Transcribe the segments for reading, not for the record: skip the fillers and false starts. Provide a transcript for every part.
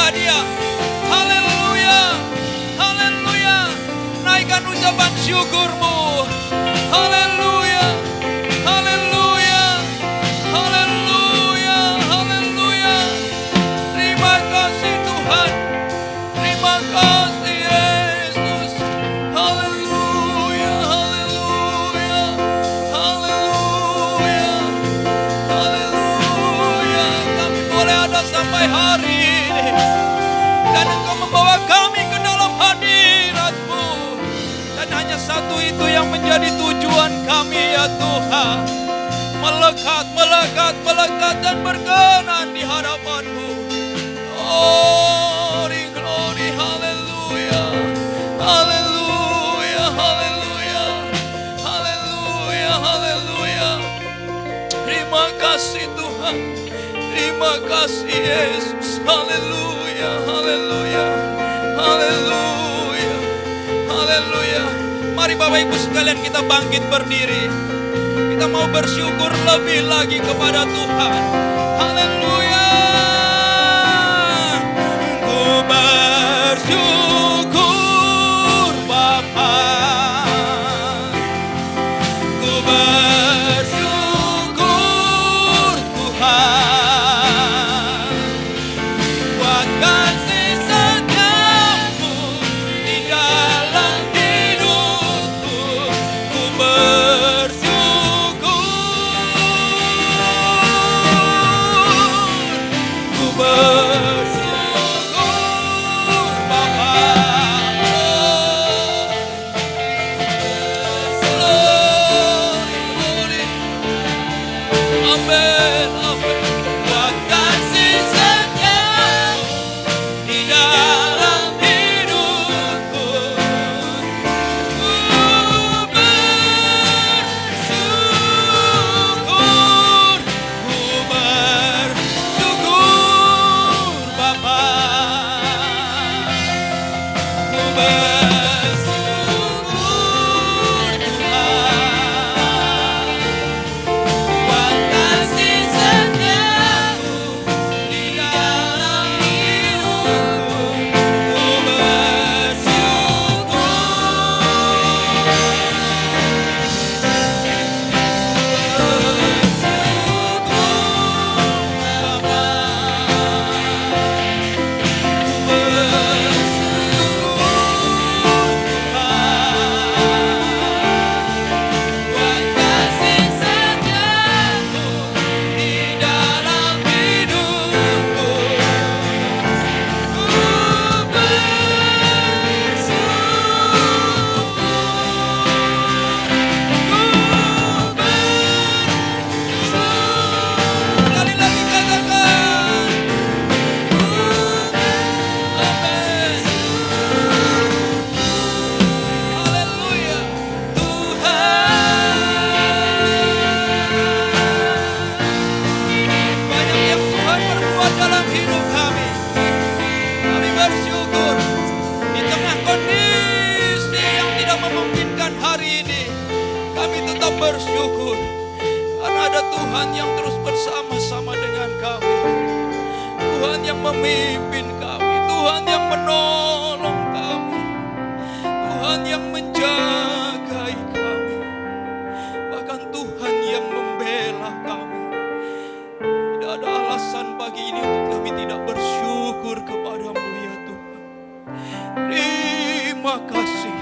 menyembah Dia. Haleluya, haleluya. Naikkan ucapan syukurmu. Haleluya, haleluya, haleluya, haleluya. Terima kasih Tuhan, terima kasih Yesus. Haleluya, haleluya, haleluya, haleluya. Kami boleh ada sampai hari ini, dan Engkau membawa kami ke dalam hadirat-Mu. Dan hanya satu itu yang menjadi tujuan kami ya Tuhan. Melekat, melekat, melekat dan berkenan di hadapan-Mu. Glory, glory, haleluya, haleluya, haleluya, haleluya, haleluya. Terima kasih Tuhan, terima kasih Yesus. Haleluya, haleluya, haleluya, haleluya. Mari Bapak Ibu sekalian kita bangkit berdiri. Kita mau bersyukur lebih lagi kepada Tuhan. Haleluya. Ku bersyukur Bapa. Ku bersyukur Tuhan. Buat kasih setiamu di dalam hidupku. Ku bersyukur. Ku bersyukur Bapa. Glory, amin, amin. Buat kasih setiamu di dalam hidupku. Ku bersyukur, ku bersyukur Bapa. Ku bersyukur Tuhan. Buat kasih setiamu di dalam hidupku. Ku bersyukur. Sekali lagi katakan. Amin. Haleluya. Tuhan, banyak yang Tuhan perbuat dalam hidup kami. Kami bersyukur di tengah kondisi yang tidak memungkinkan hari ini. Kami tetap bersyukur karena ada Tuhan yang terus bersama-sama dengan kami. Tuhan yang memimpin kami, Tuhan yang menolong kami, Tuhan yang menjagai kami, bahkan Tuhan yang membela kami. Tidak ada alasan pagi ini untuk kami tidak bersyukur kepada-Mu ya Tuhan. Terima kasih,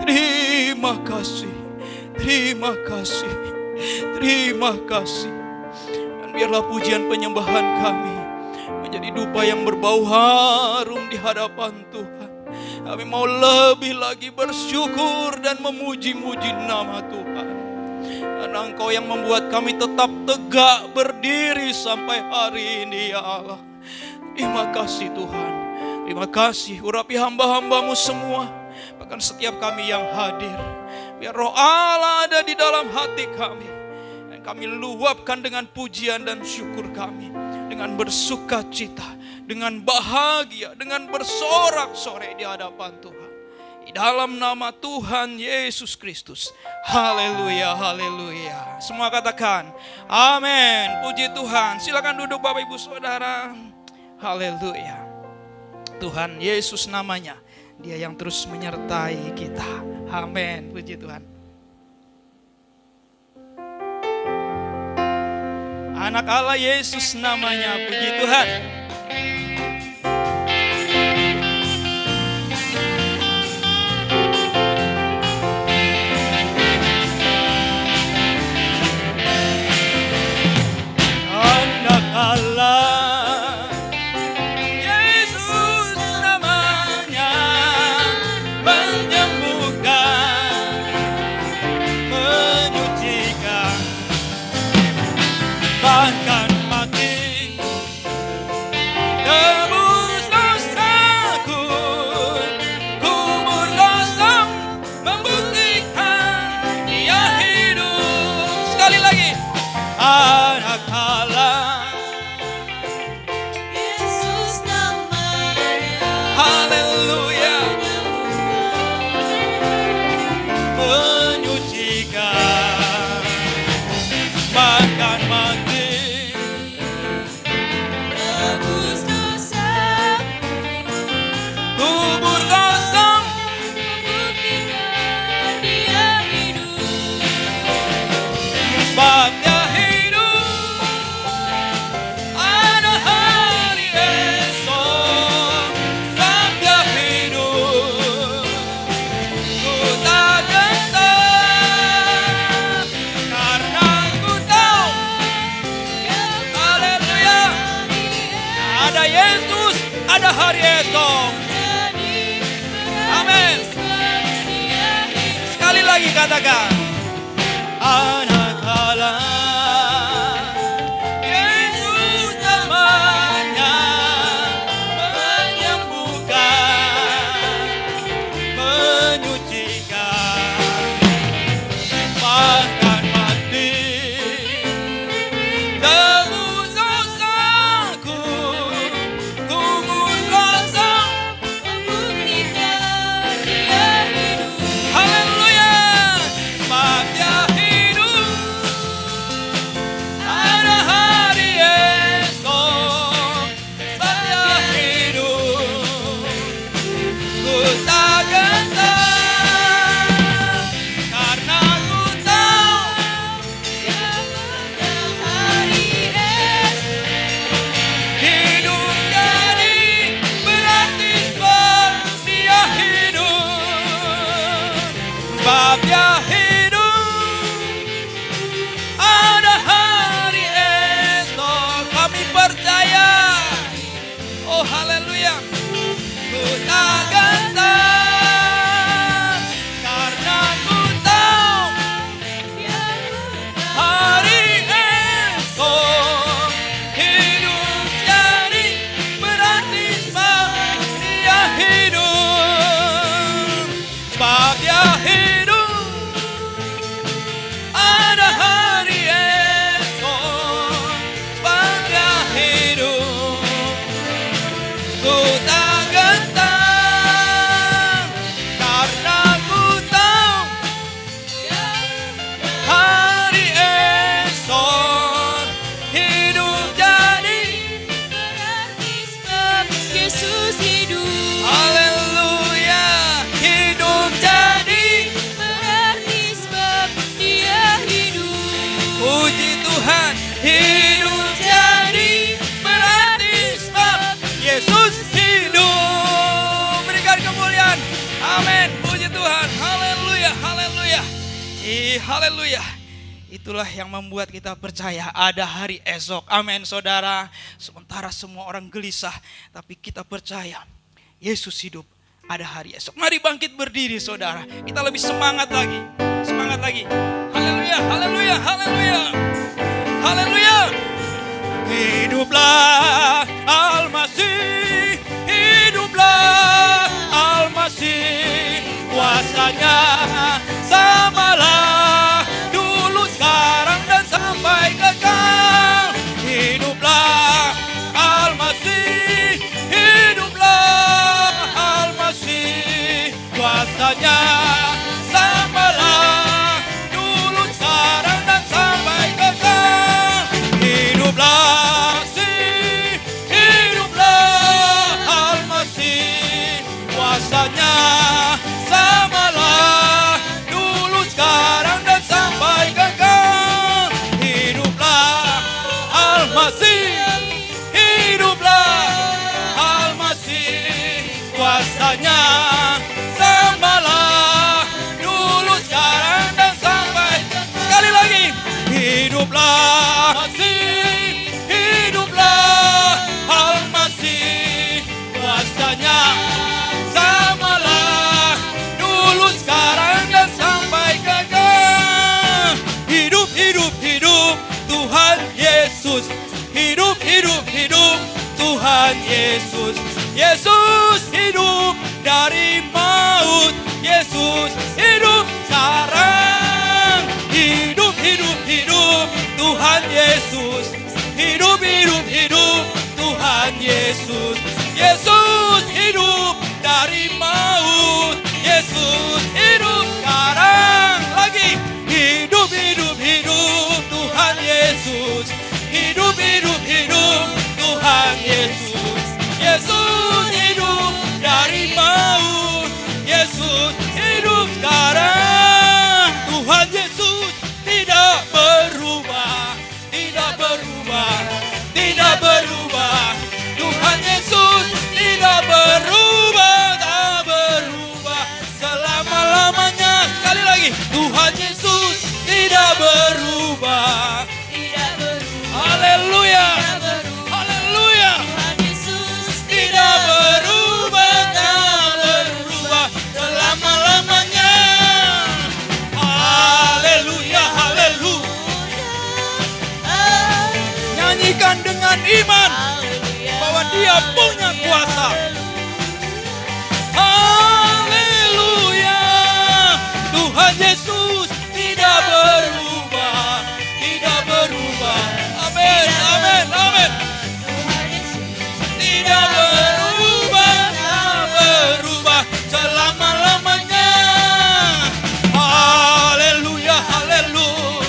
terima kasih, terima kasih, terima kasih. Dan biarlah pujian penyembahan kami menjadi dupa yang berbau harum di hadapan Tuhan. Kami mau lebih lagi bersyukur dan memuji-muji nama Tuhan. Karena Engkau yang membuat kami tetap tegak berdiri sampai hari ini ya Allah. Terima kasih Tuhan. Terima kasih, urapi hamba-hamba-Mu semua, bahkan setiap kami yang hadir. Biar Roh Allah ada di dalam hati kami, dan kami luapkan dengan pujian dan syukur kami, dengan bersuka cita, dengan bahagia, dengan bersorak-sorai di hadapan Tuhan. Di dalam nama Tuhan Yesus Kristus. Haleluya, haleluya. Semua katakan amin. Puji Tuhan. Silakan duduk Bapak Ibu Saudara. Haleluya. Tuhan Yesus namanya. Dia yang terus menyertai kita. Amin. Puji Tuhan. Anak Allah Yesus namanya. Puji Tuhan. Anak Allah Yesus namanya, menyembuhkan, menyucikan, bahkan mati tebus dosaku. Kubur kosong membuktikan Dia hidup. Sekali lagi, anak Allah Yesus namanya, haleluya, menyucikan, bahkan mati tebus dosa, kubur kosong. membuktikan Dia hidup. Sebab Dia hidup, ada hari esok. Sebab Dia hidup, ku tak gentar, karena ku tahu, haleluya, ada Yesus, ada hari esok. Amin. Sekali lagi katakan, anak Allah Yesus namanya, menyembuhkan, menyucikan, bahkan mati tebus dosaku. Kubur kosong, Membuktikan Dia hidup. haleluya, sebab Dia hidup, ada hari esok. Sebab Dia hidup, ku tak gentar, karena ku tahu Hari hidup jadi berarti sebab Dia hidup. Sebab Dia hidup, ada hari esok. Kami percaya, oh haleluya, ku tak gentar, karena ku tahu hari esok. Hidup jadi berarti sebab Dia hidup. Sebab Dia hidup, ada hari esok. Sebab Dia hidup, ku tak gentar, karena ku tahu hari esok. Hidup jadi, berarti sebab Yesus hidup. haleluya, hidup jadi. Berarti sebab Dia hidup. Puji Tuhan, hidup jadi berarti sebab Yesus hidup. Berikan kemuliaan, amin. Puji Tuhan, haleluya, haleluya. Haleluya. Itulah yang membuat kita percaya ada hari esok. Amin saudara. Sementara semua orang gelisah, tapi kita percaya Yesus hidup, ada hari esok. Mari bangkit berdiri saudara. Kita lebih semangat lagi. Semangat lagi. Haleluya, haleluya, haleluya. Haleluya. Hiduplah Al-Masih, hiduplah Al-Masih. Kuasanya samalah dulu, sekarang, dan sampai kekal. Hiduplah Al-Masih, hiduplah Al-Masih. Kuasanya samalah dulu, sekarang, dan sampai kekal. Hiduplah Al-Masih, hiduplah Al-Masih. kuasanya samalah dulu, sekarang, dan sampai. Sekali lagi, hiduplah Masih, hiduplah Al-Masih, kuasanya samalah dulu, sekarang, dan sampai kekal. Hidup, hidup, hidup Tuhan Yesus. Hidup, hidup, hidup Tuhan Yesus. Yesus hidup dari maut. Yesus hidup sekarang. Hidup, hidup, hidup Tuhan Yesus. Hidup, hidup, hidup Tuhan Yesus. Yesus hidup dari maut. Yesus hidup sekarang. Lagi, hidup, hidup, hidup Tuhan Yesus. Hidup, hidup, hidup Tuhan Yesus. Yesus hidup dari maut. Yesus hidup sekarang. Tuhan Yesus tidak berubah, tidak berubah, tidak berubah. Tuhan Yesus tidak berubah, tak berubah selama-lamanya. Sekali lagi, Tuhan Yesus tidak berubah. Haleluya, haleluya. Tuhan Yesus Tidak berubah, tak berubah selama-lamanya. Haleluya, haleluya. Nyanyikan dengan iman bahwa Dia punya kuasa. Haleluya. Tuhan Yesus tidak berubah, tidak berubah. Amin, amin, amin. Tidak berubah, tak berubah selama-lamanya. Haleluya, haleluya.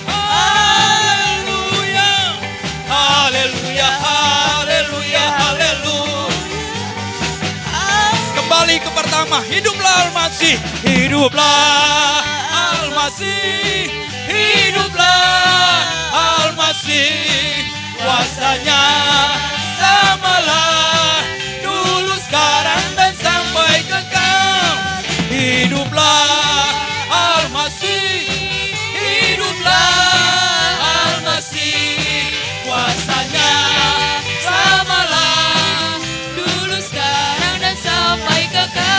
Haleluya, haleluya, haleluya, haleluya. Kembali ke pertama, hiduplah Al-Masih. Hiduplah Al-Masih. Hiduplah Al-Masih. Kuasanya samalah dulu, sekarang, dan sampai kekal. Hiduplah Al-Masih. Hiduplah Al-Masih. Kuasanya samalah dulu, sekarang, dan sampai kekal.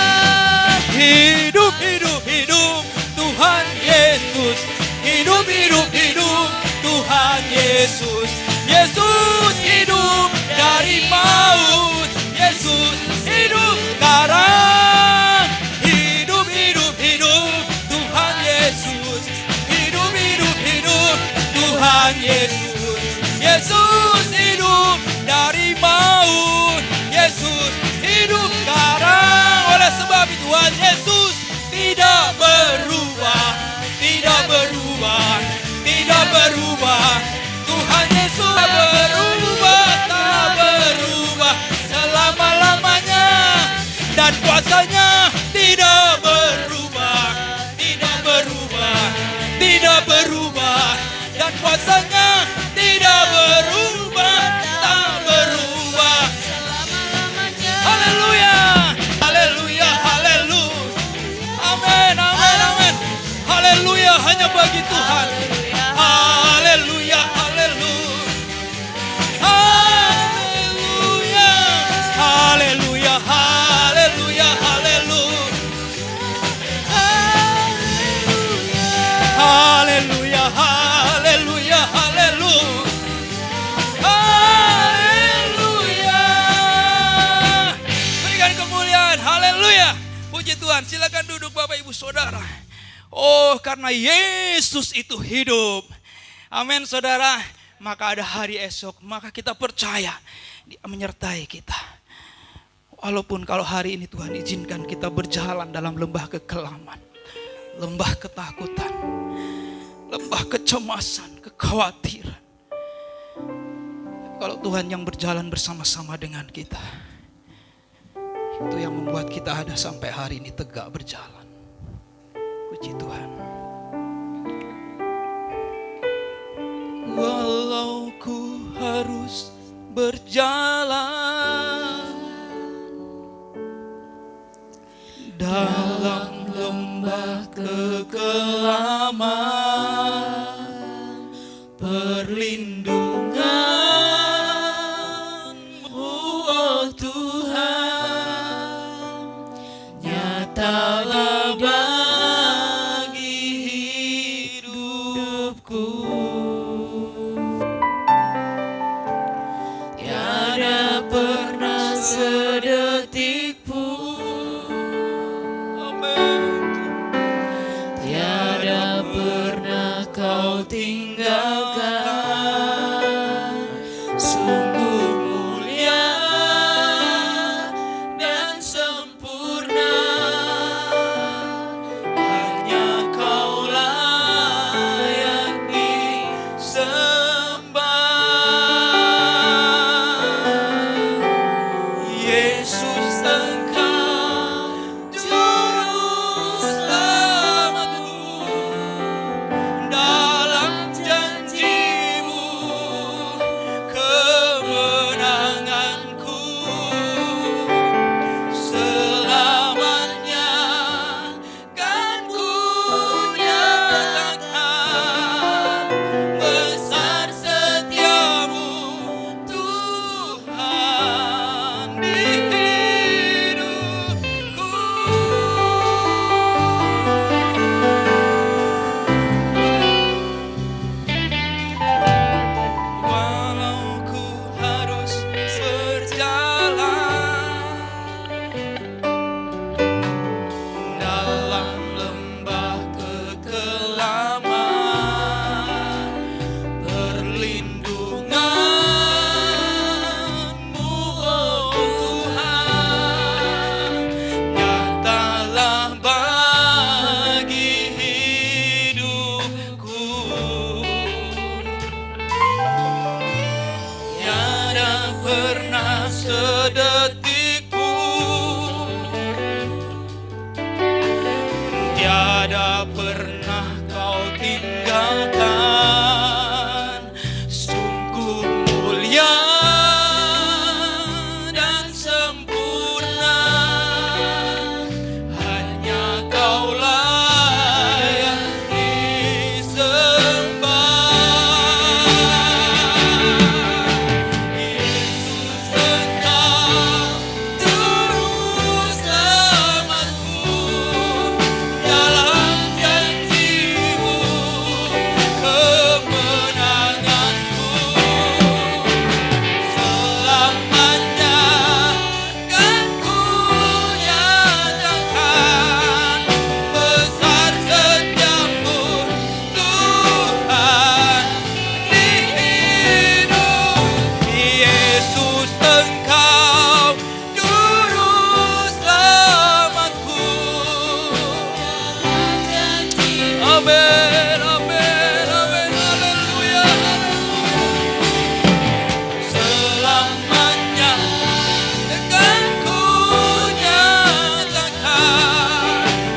hidup, hidup, hidup Tuhan Yesus. Hidup, hidup, hidup Tuhan Yesus. Yesus hidup dari maut. Yesus hidup sekarang. Hidup, hidup, hidup Tuhan Yesus. Hidup, hidup, hidup Tuhan Yesus. Yesus hidup dari maut. Yesus hidup sekarang. Oleh sebab itu Tuhan Yesus tidak berubah, tidak berubah, tidak berubah. Tuhan Yesus tak berubah, tak berubah selama-lamanya. Dan kuasanya tidak berubah, tidak berubah, tidak berubah. Dan kuasanya tidak berubah, tak berubah Selama-lamanya. haleluya, haleluya, haleluya. Amin, amin, amin. Haleluya hanya bagi Tuhan. Haleluya, haleluya. Haleluya, haleluya, haleluya, haleluya. Haleluya, haleluya, haleluya. Haleluya. Berikan kemuliaan. Haleluya. Puji Tuhan. Silakan duduk Bapak Ibu Saudara. Oh, karena Yesus itu hidup. Amin saudara. Maka ada hari esok. Maka kita percaya Dia menyertai kita. Walaupun kalau hari ini Tuhan izinkan kita berjalan dalam lembah kekelaman, lembah ketakutan, lembah kecemasan, kekhawatiran. Kalau Tuhan yang berjalan bersama-sama dengan kita, itu yang membuat kita ada sampai hari ini tegak berjalan. Puji Tuhan. Walau ku harus berjalan sedetik pun. Amin. Tiada pernah kau tinggalkan. Sungguh mulia dan sempurna. Hanya Kaulah yang disembah. Yesus, Engkau juru selamatku. Dalam janji-Mu kemenanganku. Selamanya kan ku nyatakan besar setiamu Tuhan di hidupku. Walau ku harus berjalan dalam lembah kekelaman, perlindungan-Mu, oh Tuhan, nyatalah bagi hidupku. Tiada pernah sedetik pun, tiada pernah Kau tinggalkan. Sungguh mulia dan sempurna. Hanya Kaulah yang disembah. Yesus, Engkau juru selamatku. Dalam janji-Mu kemenanganku. Selamanya kan ku nyatakan besar setiamu Tuhan di hidup. Yesus, Engkau juru selamatku. Amin, amin, amin, haleluya. Selamanya kan ku nyatakan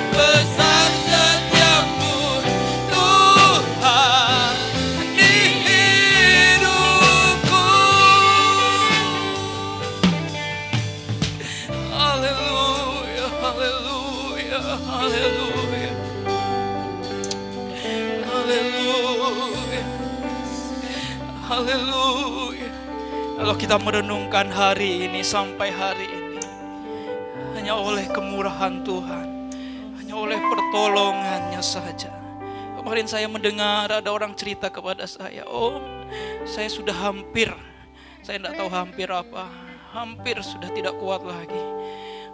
besar setiamu Tuhan di hidupku. Haleluya, haleluya, haleluya. Haleluya. Haleluya. Kalau kita merenungkan hari ini sampai hari ini, hanya oleh kemurahan Tuhan, hanya oleh pertolongannya saja. Kemarin saya mendengar ada orang cerita kepada saya, "Om, saya sudah hampir, saya tidak tahu hampir apa, hampir sudah tidak kuat lagi.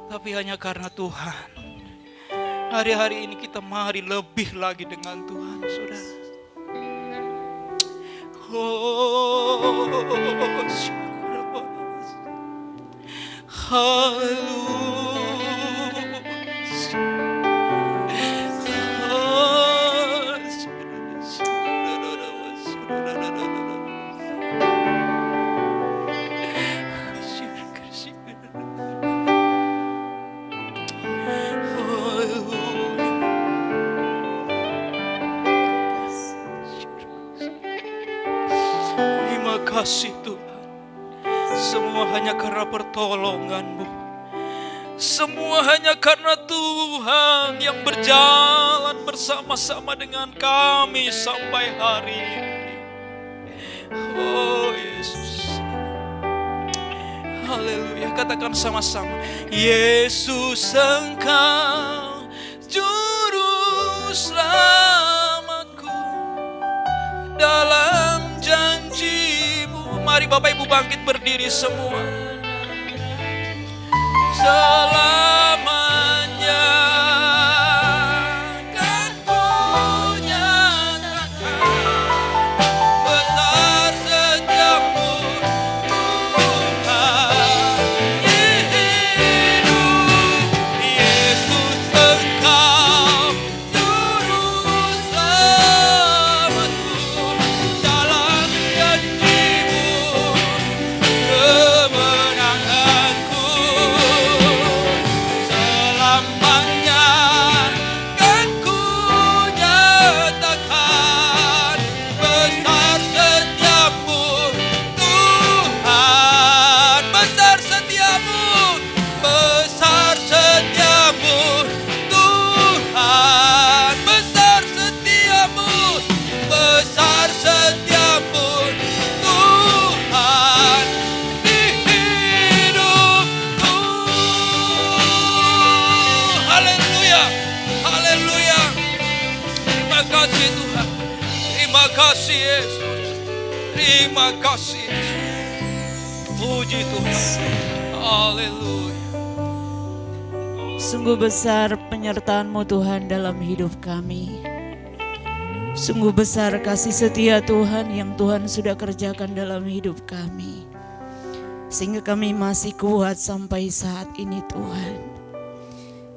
Tapi hanya karena Tuhan. Hari-hari ini kita mari lebih lagi dengan Tuhan, saudara. Oh, terima kasih Tuhan. Semua hanya karena pertolongan-Mu. Semua hanya karena Tuhan yang berjalan bersama-sama dengan kami sampai hari ini. Oh Yesus. Haleluya. Katakan sama-sama. Yesus, Engkau juru selamatku. Dalam janji-Mu. Mari Bapak Ibu bangkit berdiri semua. kasih Yesus. Terima kasih Yesus. Puji Tuhan. Haleluya. Sungguh besar penyertaan-Mu Tuhan dalam hidup kami. Sungguh besar kasih setia Tuhan yang Tuhan sudah kerjakan dalam hidup kami. Sehingga kami masih kuat sampai saat ini Tuhan.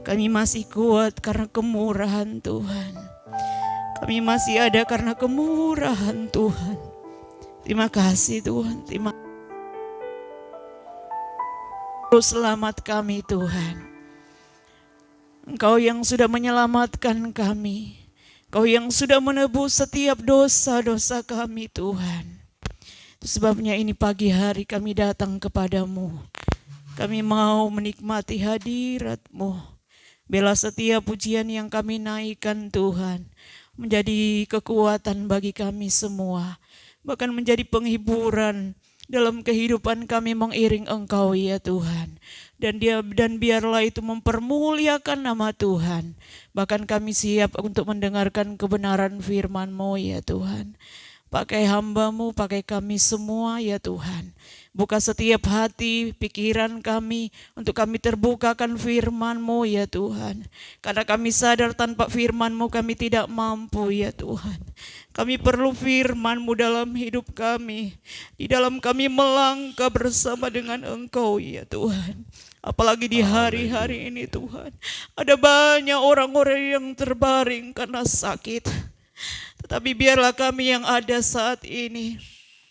Kami masih kuat karena kemurahan Tuhan. Kami masih ada karena kemurahan Tuhan. Terima kasih Tuhan. Terus selamat kami Tuhan. Engkau yang sudah menyelamatkan kami. Engkau yang sudah menebus setiap dosa-dosa kami Tuhan. Itu sebabnya ini pagi hari kami datang kepadamu. Kami mau menikmati hadirat-Mu. Bela setiap pujian yang kami naikkan Tuhan. Menjadi kekuatan bagi kami semua. Bahkan menjadi penghiburan dalam kehidupan kami mengiring Engkau ya Tuhan. Dan biarlah itu mempermuliakan nama Tuhan. Bahkan kami siap untuk mendengarkan kebenaran firman-Mu ya Tuhan. Pakai hamba-Mu, pakai kami semua ya Tuhan. Buka setiap hati, pikiran kami untuk kami terbukakan firman-Mu ya Tuhan. Karena kami sadar tanpa firman-Mu kami tidak mampu ya Tuhan. Kami perlu firman-Mu dalam hidup kami. Di dalam kami melangkah bersama dengan Engkau ya Tuhan. Apalagi di hari-hari ini Tuhan. Ada banyak orang-orang yang terbaring karena sakit. Tetapi biarlah kami yang ada saat ini,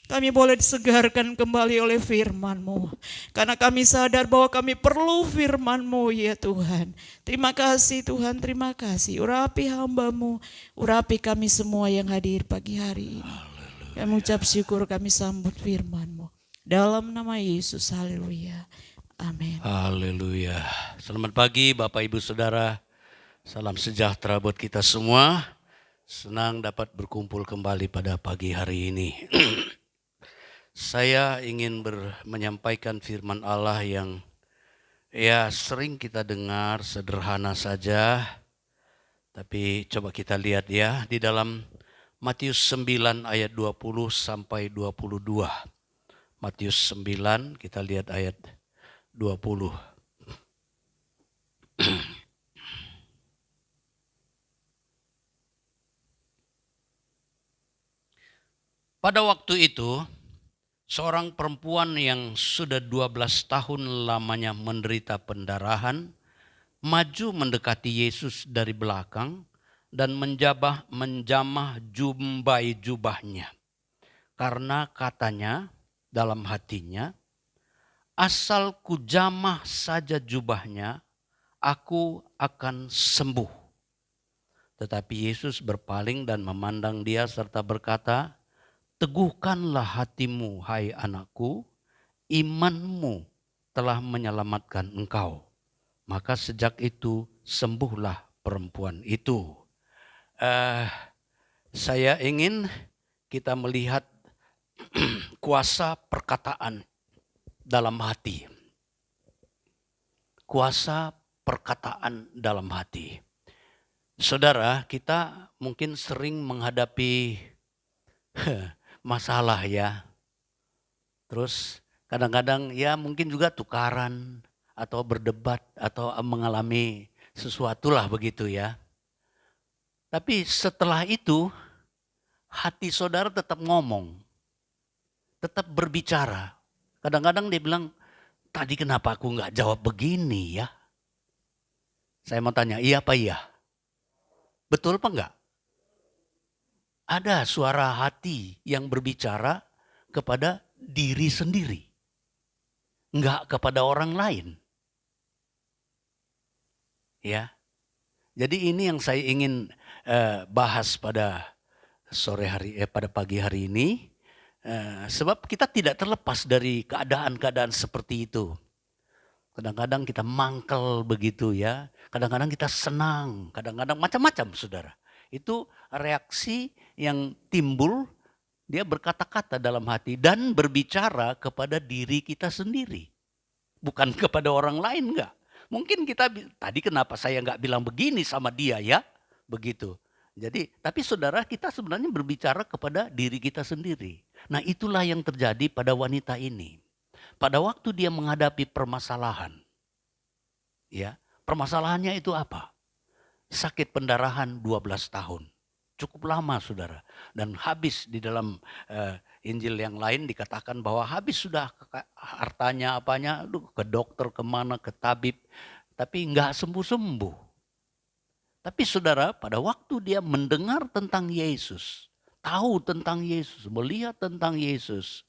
kami boleh disegarkan kembali oleh firman-Mu. Karena kami sadar bahwa kami perlu firman-Mu ya Tuhan. Terima kasih Tuhan, terima kasih. Urapi hamba-Mu, urapi kami semua yang hadir pagi hari ini. Kami ucap syukur, kami sambut firman-Mu. Dalam nama Yesus, haleluya. Amin. Haleluya. Selamat pagi Bapak Ibu Saudara. Salam sejahtera buat kita semua. Senang dapat berkumpul kembali pada pagi hari ini. Saya ingin menyampaikan firman Allah yang ya sering kita dengar, sederhana saja. Tapi coba kita lihat ya di dalam Matius 9 ayat 20 sampai 22. Matius 9 kita lihat ayat 20. Pada waktu itu, seorang perempuan yang sudah 12 tahun lamanya menderita pendarahan, maju mendekati Yesus dari belakang dan menjamah jumbai jubahnya. Karena katanya dalam hatinya, asal ku jamah saja jubahnya, aku akan sembuh. Tetapi Yesus berpaling dan memandang dia serta berkata, teguhkanlah hatimu, hai anakku, imanmu telah menyelamatkan engkau. Maka sejak itu sembuhlah perempuan itu. Saya ingin kita melihat kuasa perkataan dalam hati. Kuasa perkataan dalam hati. Saudara, kita mungkin sering menghadapi masalah ya. Terus kadang-kadang ya mungkin juga tukaran atau berdebat atau mengalami sesuatu lah begitu ya. Tapi setelah itu hati saudara tetap ngomong. Tetap berbicara. Kadang-kadang dia bilang, tadi kenapa aku gak jawab begini ya? Saya mau tanya, iya apa iya? Betul apa enggak? Ada suara hati yang berbicara kepada diri sendiri. Enggak kepada orang lain. Ya. Jadi ini yang saya ingin bahas pada pada pagi hari ini. Sebab kita tidak terlepas dari keadaan-keadaan seperti itu. Kadang-kadang kita mangkel begitu ya. Kadang-kadang kita senang. Kadang-kadang macam-macam saudara. Itu reaksi yang timbul, dia berkata-kata dalam hati dan berbicara kepada diri kita sendiri. Bukan kepada orang lain enggak. Mungkin kita, tadi kenapa saya enggak bilang begini sama dia ya. Begitu. Jadi, tapi saudara, kita sebenarnya berbicara kepada diri kita sendiri. Nah, itulah yang terjadi pada wanita ini. Pada waktu dia menghadapi permasalahan, ya, permasalahannya itu apa? Sakit pendarahan 12 tahun. Cukup lama, saudara. Dan habis di dalam Injil yang lain dikatakan bahwa habis sudah hartanya, apanya, ke dokter, kemana, ke tabib. Tapi nggak sembuh-sembuh. Tapi saudara, pada waktu dia mendengar tentang Yesus, tahu tentang Yesus, melihat tentang Yesus,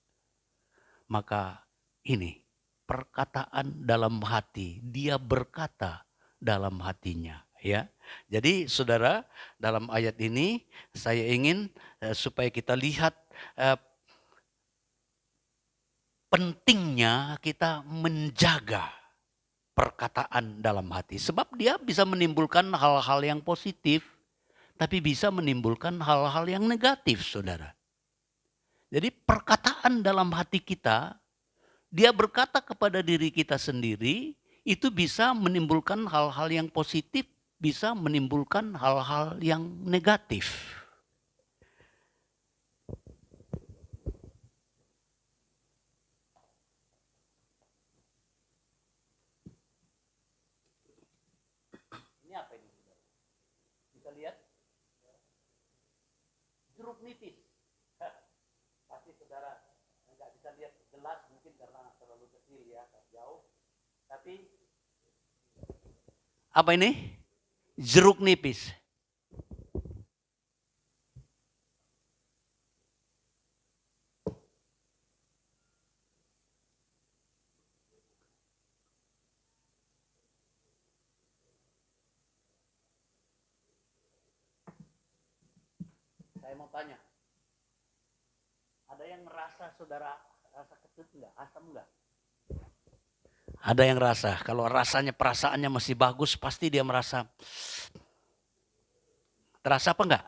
maka ini perkataan dalam hati, dia berkata dalam hatinya, ya. Jadi saudara, dalam ayat ini saya ingin supaya kita lihat pentingnya kita menjaga perkataan dalam hati. Sebab dia bisa menimbulkan hal-hal yang positif, tapi bisa menimbulkan hal-hal yang negatif, saudara. Jadi perkataan dalam hati kita, dia berkata kepada diri kita sendiri, itu bisa menimbulkan hal-hal yang positif, bisa menimbulkan hal-hal yang negatif. Ini apa ini? Bisa lihat? Jeruk nipis. Pasti saudara nggak bisa lihat jelas mungkin karena terlalu kecil ya, jauh. Tapi apa ini? Jeruk nipis. Saya mau tanya, ada yang merasa saudara rasa kecut enggak, asam enggak? Ada yang rasa, kalau rasanya perasaannya masih bagus pasti dia merasa. Terasa apa enggak?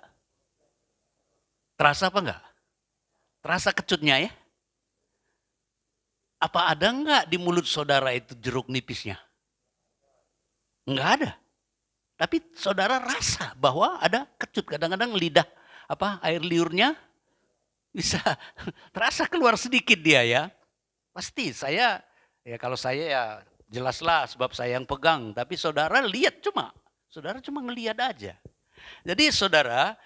Terasa apa enggak? Terasa kecutnya ya? Apa ada enggak di mulut saudara itu jeruk nipisnya? Enggak ada. Tapi saudara rasa bahwa ada kecut, kadang-kadang lidah air liurnya bisa terasa keluar sedikit dia ya. Pasti saya ya, kalau saya ya jelaslah sebab saya yang pegang, tapi saudara lihat saudara cuma ngelihat aja. Jadi saudara,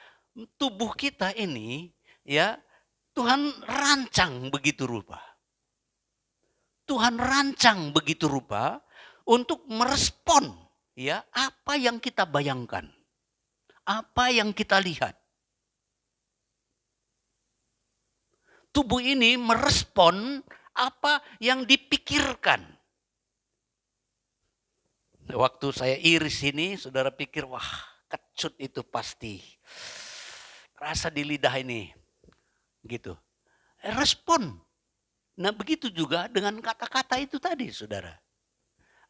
tubuh kita ini ya Tuhan rancang begitu rupa. Tuhan rancang begitu rupa untuk merespon ya apa yang kita bayangkan. Apa yang kita lihat. Tubuh ini merespon apa yang dipikirkan. Waktu saya iris ini, saudara pikir, wah kecut itu pasti. Rasa di lidah ini. Gitu. Respon. Nah begitu juga dengan kata-kata itu tadi, saudara.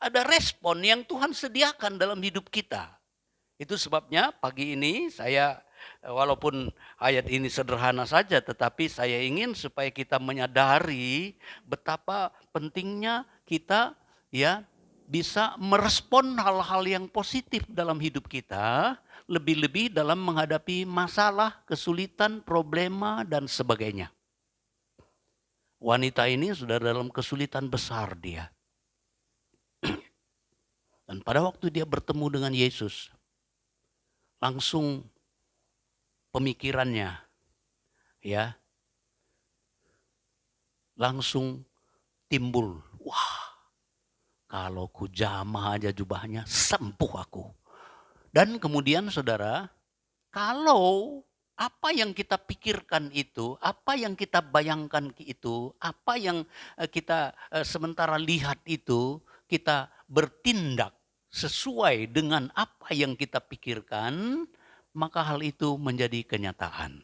Ada respon yang Tuhan sediakan dalam hidup kita. Itu sebabnya pagi ini saya, walaupun ayat ini sederhana saja, tetapi saya ingin supaya kita menyadari betapa pentingnya kita ya bisa merespon hal-hal yang positif dalam hidup kita, lebih-lebih dalam menghadapi masalah, kesulitan, problema, dan sebagainya. Wanita ini sudah dalam kesulitan besar dia. Dan pada waktu dia bertemu dengan Yesus, langsung pemikirannya ya langsung timbul, wah kalau ku jamah aja jubahnya sembuh aku. Dan kemudian saudara, kalau apa yang kita pikirkan itu, apa yang kita bayangkan itu, apa yang kita sementara lihat itu, kita bertindak sesuai dengan apa yang kita pikirkan, maka hal itu menjadi kenyataan.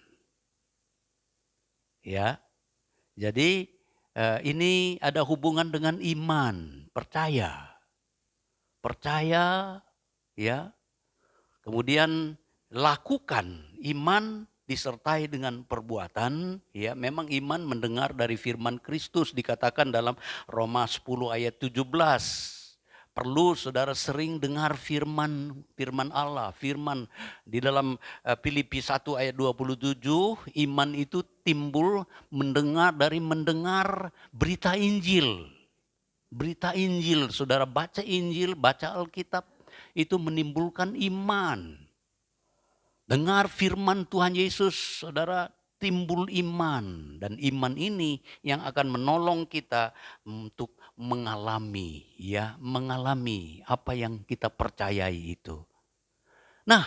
Ya. Jadi ini ada hubungan dengan iman, percaya. Percaya ya. Kemudian lakukan, iman disertai dengan perbuatan, ya. Memang iman mendengar dari firman Kristus, dikatakan dalam Roma 10 ayat 17. perlu saudara sering dengar firman Allah, firman di dalam Filipi 1 ayat 27, iman itu timbul dari mendengar berita Injil. Berita Injil, saudara baca Injil, baca Alkitab, itu menimbulkan iman. Dengar firman Tuhan Yesus, saudara, timbul iman. Dan iman ini yang akan menolong kita untuk mengalami apa yang kita percayai itu. Nah,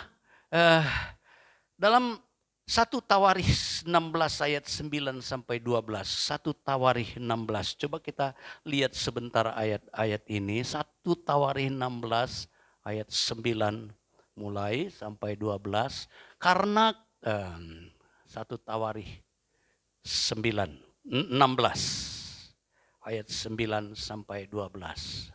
dalam 1 Tawarikh 16 ayat 9 sampai 12. 1 Tawarikh 16. Coba kita lihat sebentar ayat-ayat ini. 1 Tawarikh 16 ayat 9 mulai sampai 12. Karena 1 Tawarikh 16 ayat 9 sampai 12.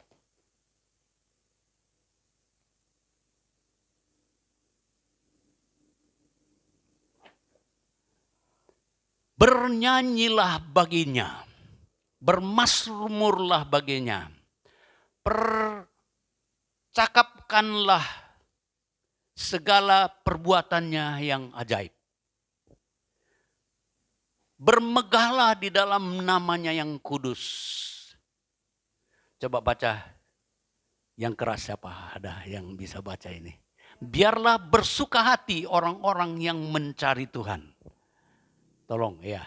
Bernyanyilah baginya, bermasmurlah baginya, percakapkanlah segala perbuatannya yang ajaib. Bermegahlah di dalam namanya yang kudus. Coba baca yang keras, siapa ada yang bisa baca ini? Biarlah bersuka hati orang-orang yang mencari Tuhan. Tolong ya.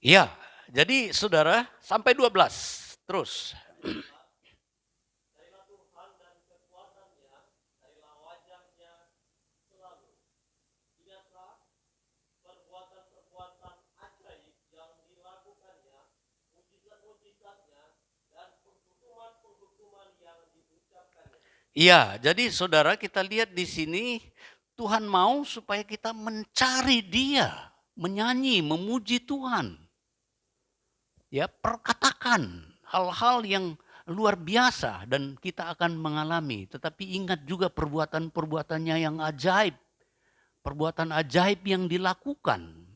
Ya, jadi saudara sampai 12 terus. Iya, jadi saudara kita lihat di sini Tuhan mau supaya kita mencari Dia, menyanyi, memuji Tuhan. Ya, perkatakan hal-hal yang luar biasa dan kita akan mengalami. Tetapi ingat juga perbuatan-perbuatannya yang ajaib. Perbuatan ajaib yang dilakukan.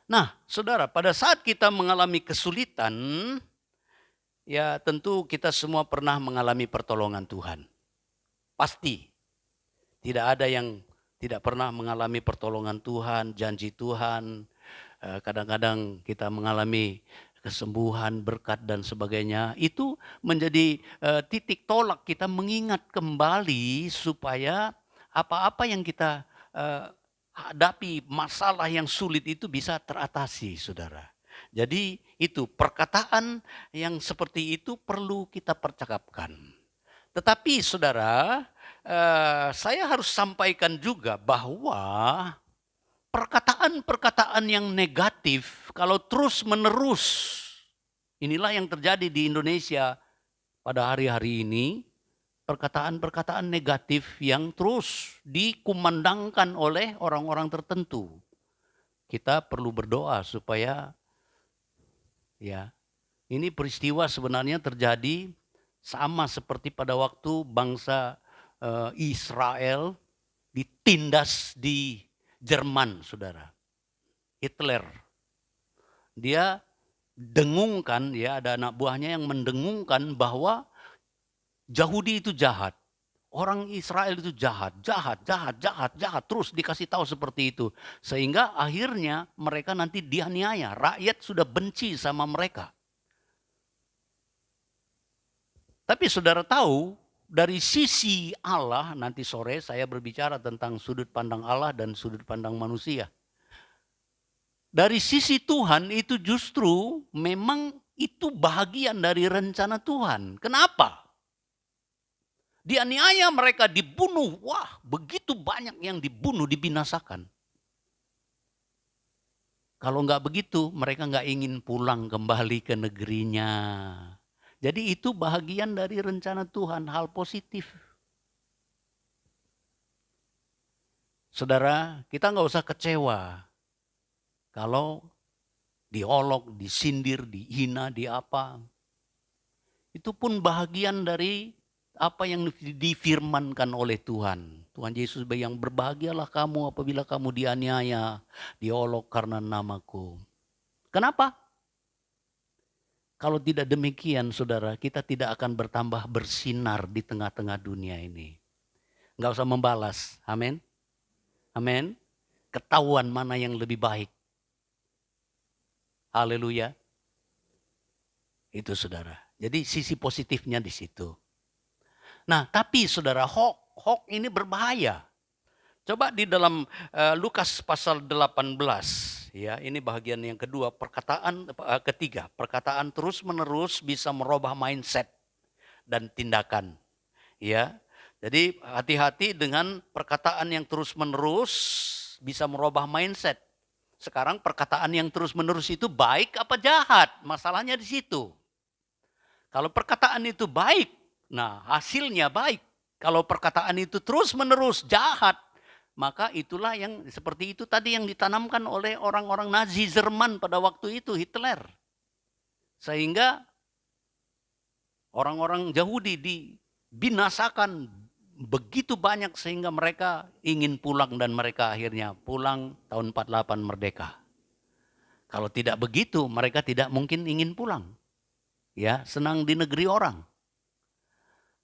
Nah, saudara, pada saat kita mengalami kesulitan, ya tentu kita semua pernah mengalami pertolongan Tuhan. Pasti. Tidak ada yang tidak pernah mengalami pertolongan Tuhan, janji Tuhan. Kadang-kadang kita mengalami kesembuhan, berkat dan sebagainya. Itu menjadi titik tolak kita mengingat kembali supaya apa-apa yang kita hadapi, masalah yang sulit itu bisa teratasi, saudara. Jadi itu perkataan yang seperti itu perlu kita percakapkan. Tetapi saudara, saya harus sampaikan juga bahwa perkataan-perkataan yang negatif kalau terus menerus, inilah yang terjadi di Indonesia pada hari-hari ini, perkataan-perkataan negatif yang terus dikumandangkan oleh orang-orang tertentu. Kita perlu berdoa supaya ya, ini peristiwa sebenarnya terjadi sama seperti pada waktu bangsa Israel ditindas di Jerman, saudara. Hitler, dia dengungkan, ya ada anak buahnya yang mendengungkan bahwa Yahudi itu jahat. Orang Israel itu jahat, terus dikasih tahu seperti itu. Sehingga akhirnya mereka nanti dianiaya, rakyat sudah benci sama mereka. Tapi saudara tahu, dari sisi Allah, nanti sore saya berbicara tentang sudut pandang Allah dan sudut pandang manusia. Dari sisi Tuhan itu justru memang itu bahagian dari rencana Tuhan. Kenapa? Dianiaya mereka, dibunuh. Wah, begitu banyak yang dibunuh, dibinasakan. Kalau enggak begitu, mereka enggak ingin pulang kembali ke negerinya. Jadi itu bahagian dari rencana Tuhan, hal positif. Saudara, kita enggak usah kecewa. Kalau diolok, disindir, dihina, di apa. Itu pun bahagian dari apa yang difirmankan oleh Tuhan. Tuhan Yesus yang berbahagialah kamu apabila kamu dianiaya, diolok karena namaku. Kenapa? Kalau tidak demikian saudara, kita tidak akan bertambah bersinar di tengah-tengah dunia ini. Enggak usah membalas, amin. Amin. Ketahuan mana yang lebih baik. Haleluya. Itu saudara. Jadi sisi positifnya di situ. Nah, tapi saudara, hoax ini berbahaya. Coba di dalam Lukas pasal 18, ya, ini bagian yang kedua, ketiga, perkataan terus-menerus bisa merubah mindset dan tindakan. Ya. Jadi hati-hati dengan perkataan yang terus-menerus bisa merubah mindset. Sekarang perkataan yang terus-menerus itu baik apa jahat? Masalahnya di situ. Kalau perkataan itu baik, nah hasilnya baik. Kalau perkataan itu terus-menerus jahat, maka itulah yang seperti itu tadi yang ditanamkan oleh orang-orang Nazi Jerman pada waktu itu, Hitler. Sehingga orang-orang Yahudi dibinasakan begitu banyak sehingga mereka ingin pulang dan mereka akhirnya pulang tahun 48 merdeka. Kalau tidak begitu mereka tidak mungkin ingin pulang. Ya, senang di negeri orang.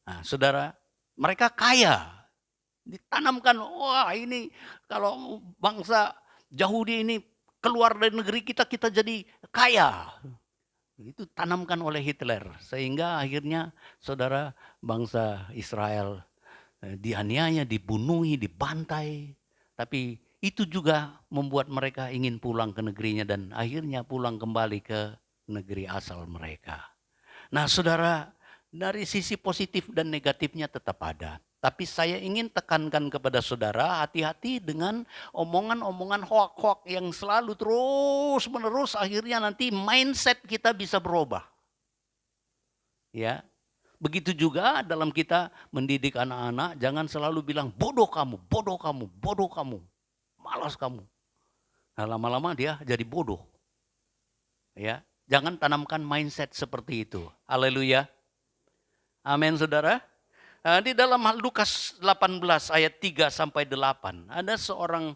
Nah, saudara, mereka kaya. Ditanamkan, wah ini kalau bangsa Yahudi ini keluar dari negeri kita, kita jadi kaya. Itu tanamkan oleh Hitler. Sehingga akhirnya saudara bangsa Israel dianiaya, dibunuhi, dibantai. Tapi itu juga membuat mereka ingin pulang ke negerinya dan akhirnya pulang kembali ke negeri asal mereka. Nah saudara, dari sisi positif dan negatifnya tetap ada. Tapi saya ingin tekankan kepada saudara, hati-hati dengan omongan-omongan hoak-hoak yang selalu terus menerus akhirnya nanti mindset kita bisa berubah. Ya. Begitu juga dalam kita mendidik anak-anak, jangan selalu bilang bodoh kamu, bodoh kamu, bodoh kamu, malas kamu. Nah, lama-lama dia jadi bodoh. Ya, jangan tanamkan mindset seperti itu. Haleluya. Amin saudara. Di dalam Lukas 18 ayat 3 sampai 8 ada seorang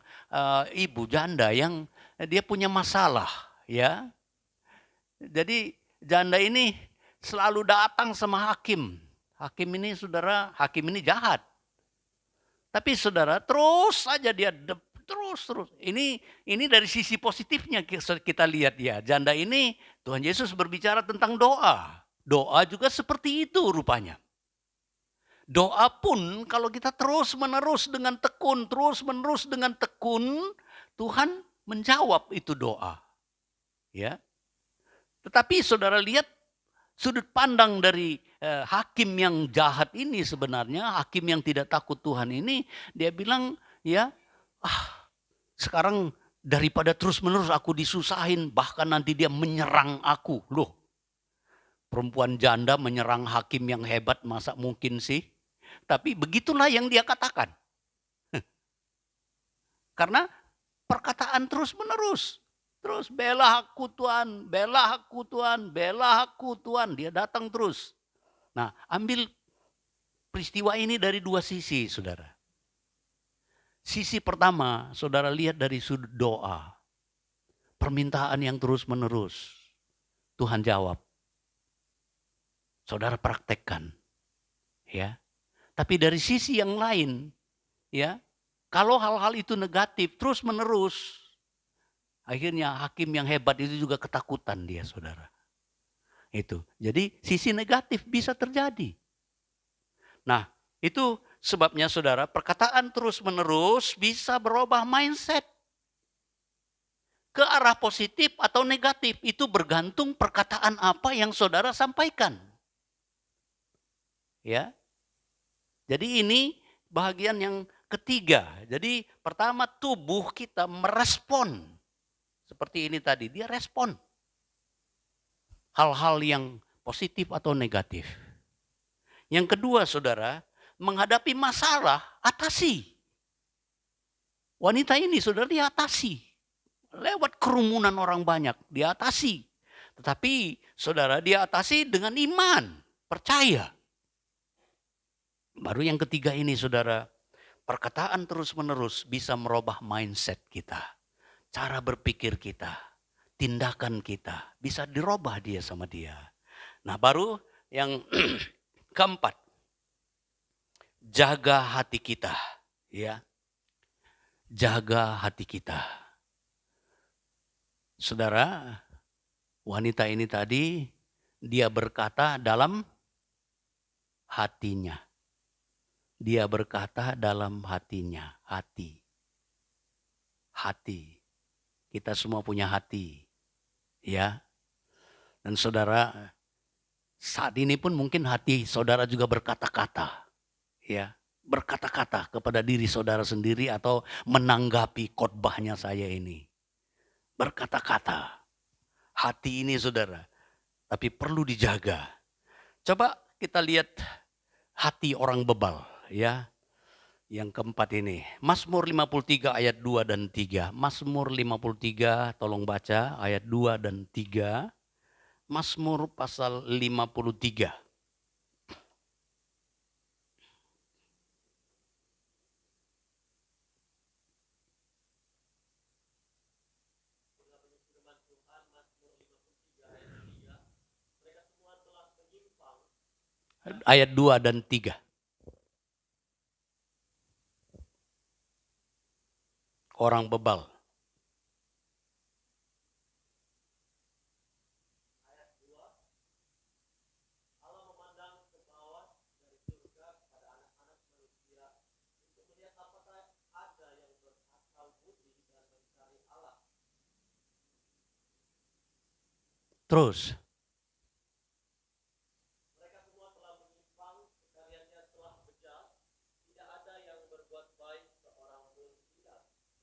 ibu janda yang dia punya masalah, ya. Jadi janda ini selalu datang sama hakim. Hakim ini saudara, hakim ini jahat. Tapi saudara terus saja dia terus. Ini dari sisi positifnya kita lihat ya. Janda ini Tuhan Yesus berbicara tentang doa. Doa juga seperti itu rupanya. Doa pun kalau kita terus menerus dengan tekun, Tuhan menjawab itu doa. Ya. Tetapi saudara lihat sudut pandang dari hakim yang jahat ini sebenarnya, hakim yang tidak takut Tuhan ini, dia bilang, ya, sekarang daripada terus-menerus aku disusahin, bahkan nanti dia menyerang aku. Loh, perempuan janda menyerang hakim yang hebat, masa mungkin sih? Tapi begitulah yang dia katakan. Karena perkataan terus-menerus. Terus bela aku Tuhan, bela aku Tuhan, bela aku Tuhan. Dia datang terus. Nah, ambil peristiwa ini dari dua sisi, saudara. Sisi pertama, saudara lihat dari sudut doa. Permintaan yang terus-menerus. Tuhan jawab. Saudara praktekkan. Ya. Tapi dari sisi yang lain, ya, kalau hal-hal itu negatif terus-menerus, akhirnya hakim yang hebat itu juga ketakutan dia, saudara. Itu. Jadi sisi negatif bisa terjadi. Nah, itu sebabnya saudara, perkataan terus-menerus bisa berubah mindset. Ke arah positif atau negatif, itu bergantung perkataan apa yang saudara sampaikan. Ya. Jadi ini bagian yang ketiga. Jadi pertama tubuh kita merespon. Seperti ini tadi, dia respon. Hal-hal yang positif atau negatif. Yang kedua saudara, menghadapi masalah, atasi. Wanita ini saudara dia atasi. lewat kerumunan orang banyak, diatasi. Tetapi saudara, diatasi dengan iman, percaya. Baru yang ketiga ini saudara, perkataan terus-menerus bisa merubah mindset kita. Cara berpikir kita, tindakan kita, bisa dirubah dia sama dia. Nah baru yang keempat, jaga hati kita. Ya, jaga hati kita. Saudara, wanita ini tadi, dia berkata dalam hatinya. Dia berkata dalam hatinya, hati. Hati. Kita semua punya hati. Ya. Dan saudara, saat ini pun mungkin hati saudara juga berkata-kata. Ya. Berkata-kata kepada diri saudara sendiri atau menanggapi khotbahnya saya ini. Berkata-kata. Hati ini saudara, tapi perlu dijaga. Coba kita lihat hati orang bebal. Ya, yang keempat ini, Mazmur 53 ayat 2 dan 3. Mazmur 53, tolong baca ayat 2 dan 3. Mazmur pasal 53. Ayat 2 dan 3. Orang bebal. Terus.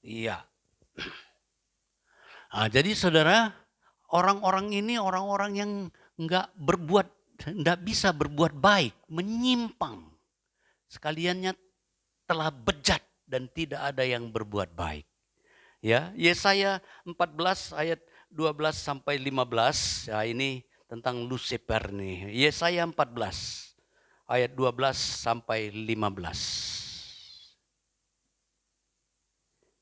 Iya. Nah, jadi saudara, orang-orang ini orang-orang yang nggak bisa berbuat baik, menyimpang. Sekaliannya telah bejat dan tidak ada yang berbuat baik. Ya, Yesaya 14 ayat 12 sampai 15. Ya, ini tentang Lucifer nih. Yesaya 14 ayat 12 sampai 15.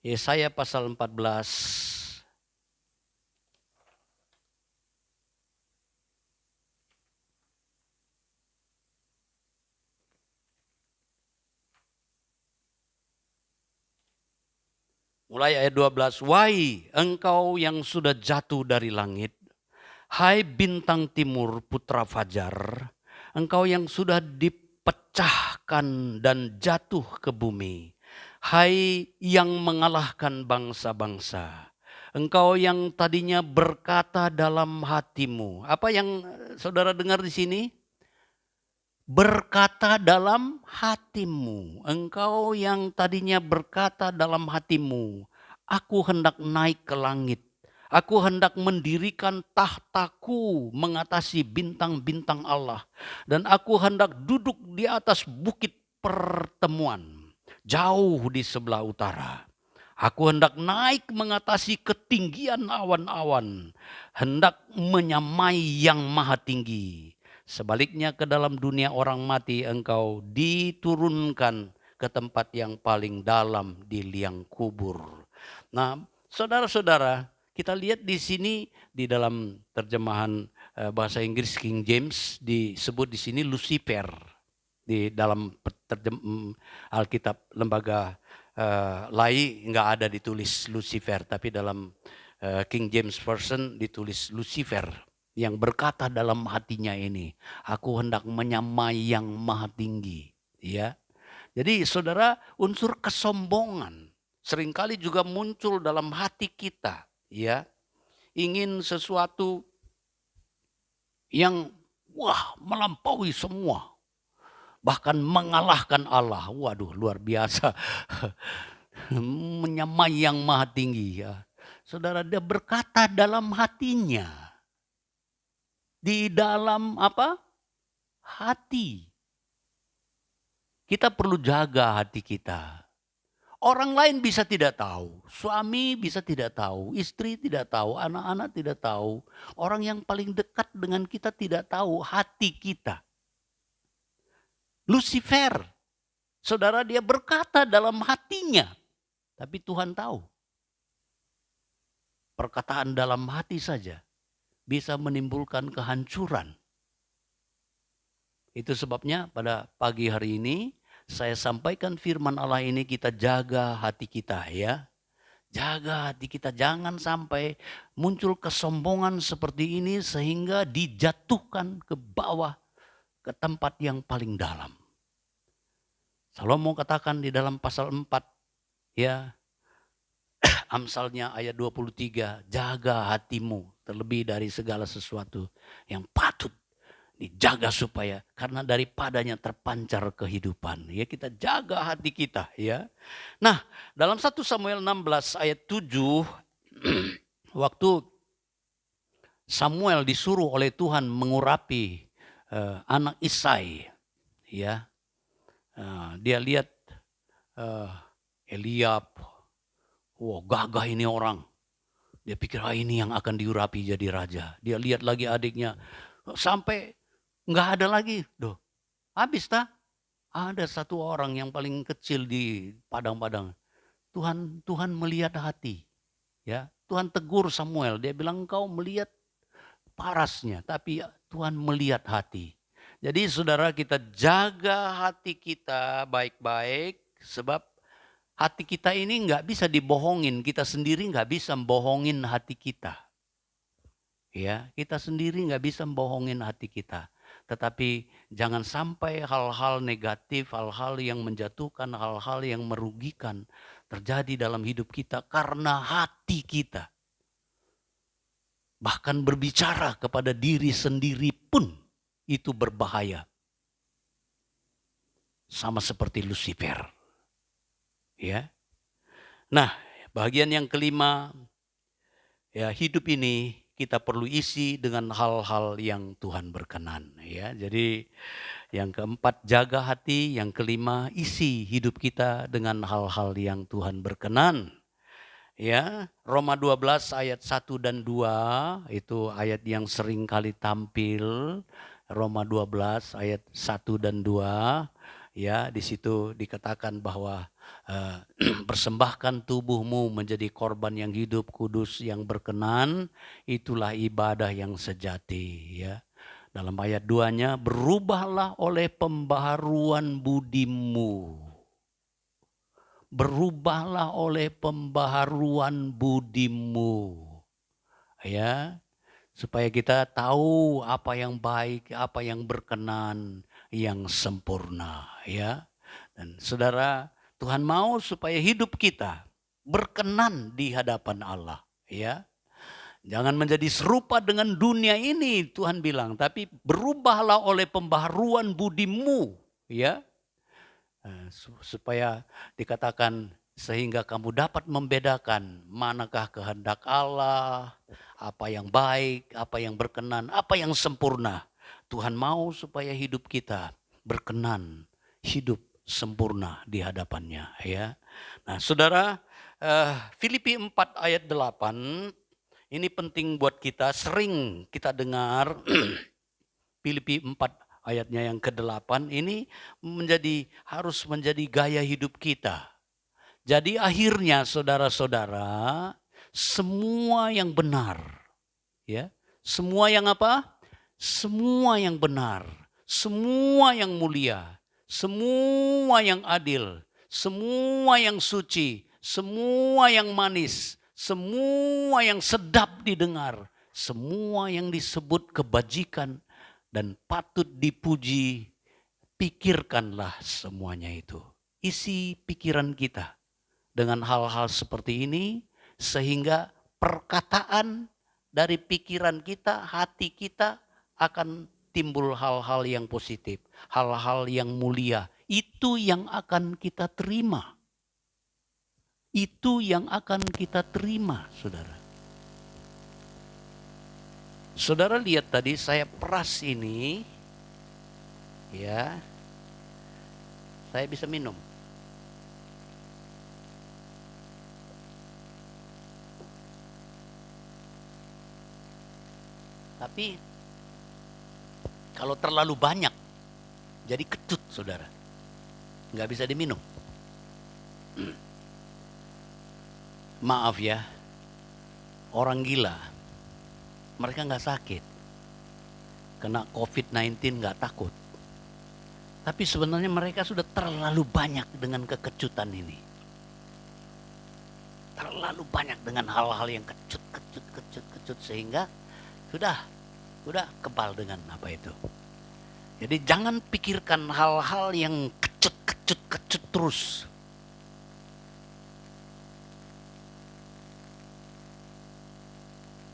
Yesaya pasal 14. Mulai ayat 12. Wahai engkau yang sudah jatuh dari langit, hai bintang timur putra fajar, engkau yang sudah dipecahkan dan jatuh ke bumi. Hai yang mengalahkan bangsa-bangsa, engkau yang tadinya berkata dalam hatimu. Apa yang saudara dengar di sini? Berkata dalam hatimu. Engkau yang tadinya berkata dalam hatimu, aku hendak naik ke langit. Aku hendak mendirikan tahtaku mengatasi bintang-bintang Allah. Dan aku hendak duduk di atas bukit pertemuan, jauh di sebelah utara. Aku hendak naik mengatasi ketinggian awan-awan, hendak menyamai yang maha tinggi. Sebaliknya ke dalam dunia orang mati engkau diturunkan ke tempat yang paling dalam di liang kubur. Nah, saudara-saudara, kita lihat di sini di dalam terjemahan bahasa Inggris King James disebut di sini Lucifer. Di dalam Alkitab lembaga lain nggak ada ditulis Lucifer, tapi dalam King James Version ditulis Lucifer, yang berkata dalam hatinya ini, aku hendak menyamai yang maha tinggi. Ya, jadi saudara, unsur kesombongan seringkali juga muncul dalam hati kita. Ya, ingin sesuatu yang melampaui semua. Bahkan mengalahkan Allah. Waduh, luar biasa. Menyamai yang maha tinggi. Ya. Saudara, dia berkata dalam hatinya. Di dalam apa? Hati. Kita perlu jaga hati kita. Orang lain bisa tidak tahu, suami bisa tidak tahu, istri tidak tahu, anak-anak tidak tahu. Orang yang paling dekat dengan kita tidak tahu hati kita. Lucifer, saudara, dia berkata dalam hatinya, tapi Tuhan tahu. Perkataan dalam hati saja bisa menimbulkan kehancuran. Itu sebabnya pada pagi hari ini saya sampaikan firman Allah ini, kita jaga hati kita ya. Jaga hati kita, jangan sampai muncul kesombongan seperti ini sehingga dijatuhkan ke bawah, ke tempat yang paling dalam. Salomo katakan di dalam pasal 4 ya, Amsalnya ayat 23, jaga hatimu terlebih dari segala sesuatu yang patut dijaga supaya karena daripadanya terpancar kehidupan. Ya, kita jaga hati kita ya. Nah, dalam 1 Samuel 16 ayat 7 waktu Samuel disuruh oleh Tuhan mengurapi anak Isai ya. Dia lihat Eliab, wah gagah ini orang. Dia pikir ini yang akan diurapi jadi raja. Dia lihat lagi adiknya sampai nggak ada lagi, habis tak? Ada satu orang yang paling kecil di padang-padang. Tuhan melihat hati, ya. Tuhan tegur Samuel, dia bilang engkau melihat parasnya, tapi Tuhan melihat hati. Jadi saudara, kita jaga hati kita baik-baik, sebab hati kita ini nggak bisa dibohongin, kita sendiri nggak bisa membohongin hati kita. Ya, kita sendiri nggak bisa membohongin hati kita. Tetapi jangan sampai hal-hal negatif, hal-hal yang menjatuhkan, hal-hal yang merugikan terjadi dalam hidup kita karena hati kita. Bahkan berbicara kepada diri sendiri pun itu berbahaya. Sama seperti Lucifer. Ya. Nah, bagian yang kelima, ya, hidup ini kita perlu isi dengan hal-hal yang Tuhan berkenan ya. Jadi yang keempat jaga hati, yang kelima isi hidup kita dengan hal-hal yang Tuhan berkenan. Ya, Roma 12 ayat 1 dan 2 itu ayat yang sering kali tampil. Roma 12 ayat 1 dan 2 ya, di situ dikatakan bahwa persembahkan tubuhmu menjadi korban yang hidup, kudus, yang berkenan, itulah ibadah yang sejati ya. Dalam ayat 2-nya, berubahlah oleh pembaharuan budimu. Berubahlah oleh pembaharuan budimu. Ya, supaya kita tahu apa yang baik, apa yang berkenan, yang sempurna ya. Dan saudara, Tuhan mau supaya hidup kita berkenan di hadapan Allah ya. Jangan menjadi serupa dengan dunia ini, Tuhan bilang, tapi berubahlah oleh pembaharuan budimu ya. Supaya dikatakan sehingga kamu dapat membedakan manakah kehendak Allah, apa yang baik, apa yang berkenan, apa yang sempurna. Tuhan mau supaya hidup kita berkenan, hidup sempurna di hadapannya ya. Nah saudara, Filipi 4 ayat 8 ini penting buat kita, sering kita dengar. Filipi 4 ayatnya yang ke-8 ini harus menjadi gaya hidup kita. Jadi akhirnya saudara-saudara, semua yang benar ya, semua yang apa? Semua yang benar, semua yang mulia, semua yang adil, semua yang suci, semua yang manis, semua yang sedap didengar, semua yang disebut kebajikan dan patut dipuji, pikirkanlah semuanya itu. Isi pikiran kita dengan hal-hal seperti ini sehingga perkataan dari pikiran kita, hati kita akan timbul hal-hal yang positif, hal-hal yang mulia. Itu yang akan kita terima. Itu yang akan kita terima, saudara. Saudara lihat tadi saya peras ini, ya. Saya bisa minum. Tapi kalau terlalu banyak, jadi kecut saudara. Nggak bisa diminum. Maaf ya, orang gila, mereka nggak sakit. Kena COVID-19 nggak takut. Tapi sebenarnya mereka sudah terlalu banyak dengan kekecutan ini. Terlalu banyak dengan hal-hal yang kecut sehingga sudah kebal dengan apa itu. Jadi jangan pikirkan hal-hal yang kecut terus.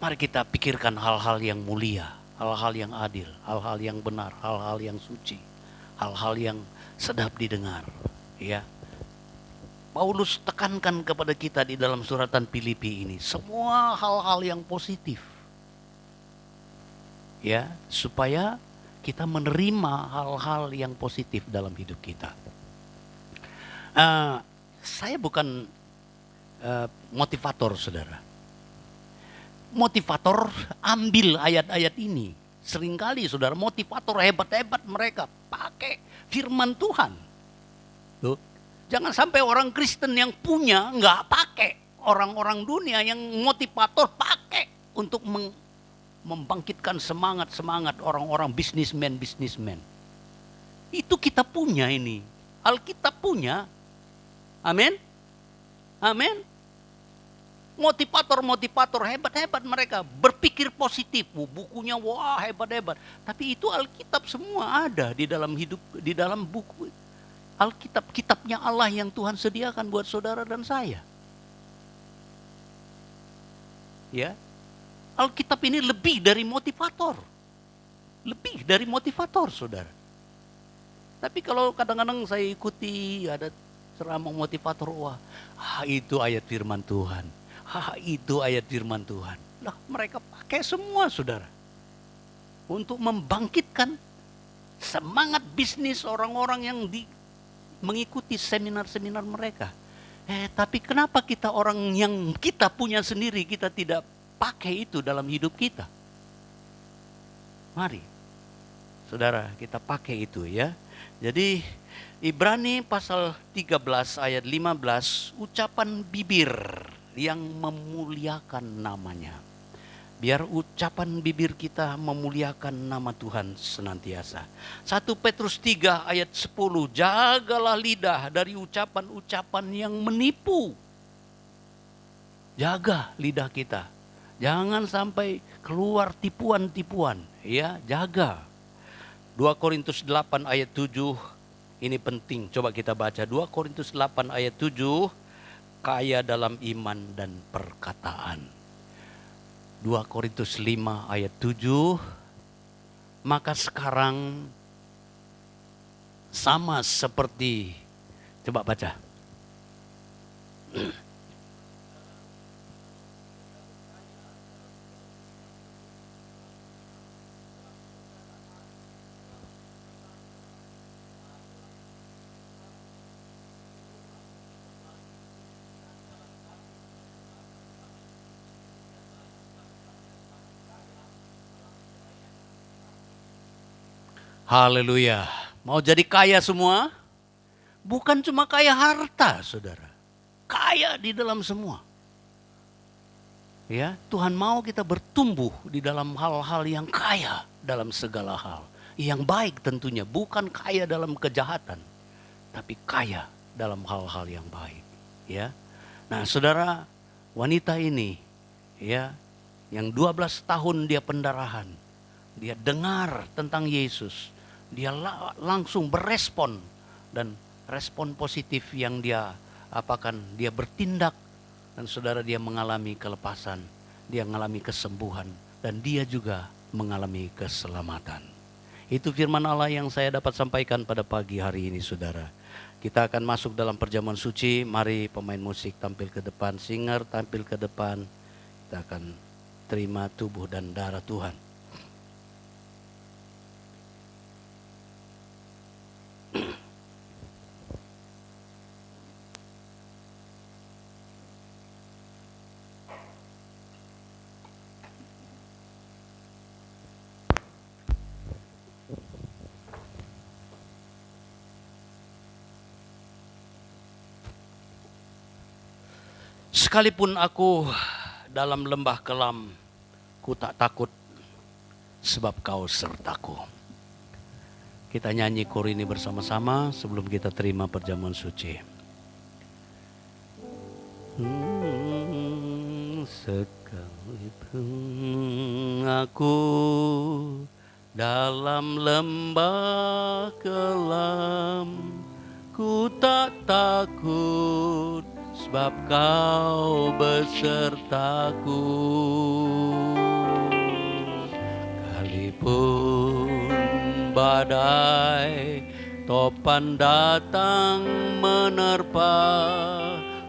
Mari kita pikirkan hal-hal yang mulia, hal-hal yang adil, hal-hal yang benar, hal-hal yang suci, hal-hal yang sedap didengar. Ya, Paulus tekankan kepada kita di dalam suratan Filipi ini, semua hal-hal yang positif. Ya, supaya kita menerima hal-hal yang positif dalam hidup kita. Saya bukan motivator, saudara. Motivator ambil ayat-ayat ini. Seringkali saudara motivator hebat-hebat mereka pakai firman Tuhan. Tuh. Jangan sampai orang Kristen yang punya nggak pakai. Orang-orang dunia yang motivator pakai untuk membangkitkan semangat orang-orang bisnismen. Itu kita punya ini. Alkitab punya. Amin. Amin. Motivator hebat-hebat mereka berpikir positif, bukunya wah hebat-hebat. Tapi itu Alkitab semua ada di dalam hidup, di dalam buku Alkitab, kitabnya Allah yang Tuhan sediakan buat saudara dan saya. Ya, Alkitab ini lebih dari motivator, saudara. Tapi kalau kadang-kadang saya ikuti ada ceramah motivator, wah, itu ayat firman Tuhan. Itu ayat firman Tuhan. Lah, mereka pakai semua, saudara. Untuk membangkitkan semangat bisnis orang-orang yang mengikuti seminar-seminar mereka. Tapi kenapa kita orang yang kita punya sendiri, kita tidak pakai itu dalam hidup kita? Mari, saudara, kita pakai itu ya. Jadi Ibrani pasal 13 ayat 15, ucapan bibir yang memuliakan namanya. Biar ucapan bibir kita memuliakan nama Tuhan senantiasa. 1 Petrus 3 ayat 10, jagalah lidah dari ucapan-ucapan yang menipu. Jaga lidah kita. Jangan sampai keluar tipuan-tipuan, ya, jaga. 2 Korintus 8 ayat 7, ini penting, coba kita baca. 2 Korintus 8 ayat 7, kaya dalam iman dan perkataan. 2 Korintus 5 ayat 7, maka sekarang sama seperti, coba baca. Haleluya. Mau jadi kaya semua? Bukan cuma kaya harta, saudara. Kaya di dalam semua. Ya, Tuhan mau kita bertumbuh di dalam hal-hal yang kaya dalam segala hal. Yang baik tentunya, bukan kaya dalam kejahatan, tapi kaya dalam hal-hal yang baik. Ya. Nah, saudara, wanita ini, ya, yang 12 tahun dia pendarahan, dia dengar tentang Yesus. Dia langsung berespon, dan respon positif yang dia apakan, dia bertindak, dan saudara, dia mengalami kelepasan, dia mengalami kesembuhan, dan dia juga mengalami keselamatan. Itu firman Allah yang saya dapat sampaikan pada pagi hari ini, saudara. Kita akan masuk dalam perjamuan suci. Mari pemain musik tampil ke depan, singer tampil ke depan. Kita akan terima tubuh dan darah Tuhan. Sekalipun aku dalam lembah kelam, ku tak takut sebab kau sertaku. Kita nyanyi kor ini bersama-sama sebelum kita terima perjamuan suci. Sekalipun aku dalam lembah kelam, ku tak takut sebab kau besertaku. Sekalipun badai topan datang menerpa,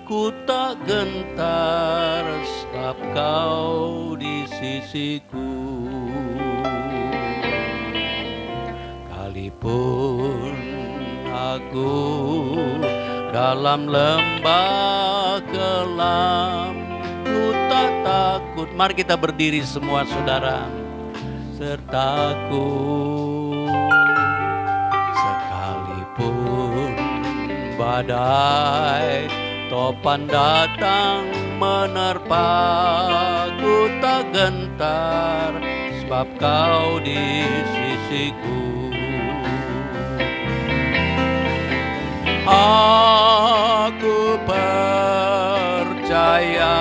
ku tak gentar sebab kau di sisiku. Sekalipun aku dalam lembah kelam, ku tak takut. Mari kita berdiri semua saudara. Sertaku. Sekalipun badai topan datang menerpa, ku tak gentar sebab kau di sisiku. Aku percaya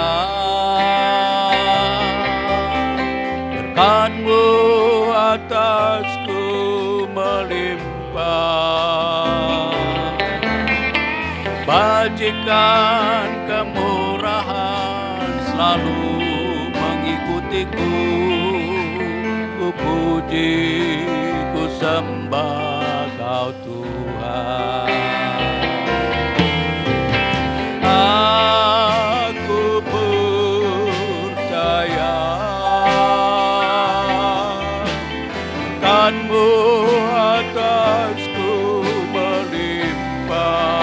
berkat-Mu atasku melimpah, bajikan kemurahan selalu mengikutiku. Ku puji, ku sembah Kau Tuhan. Aku percaya berkat-Mu atasku melimpah,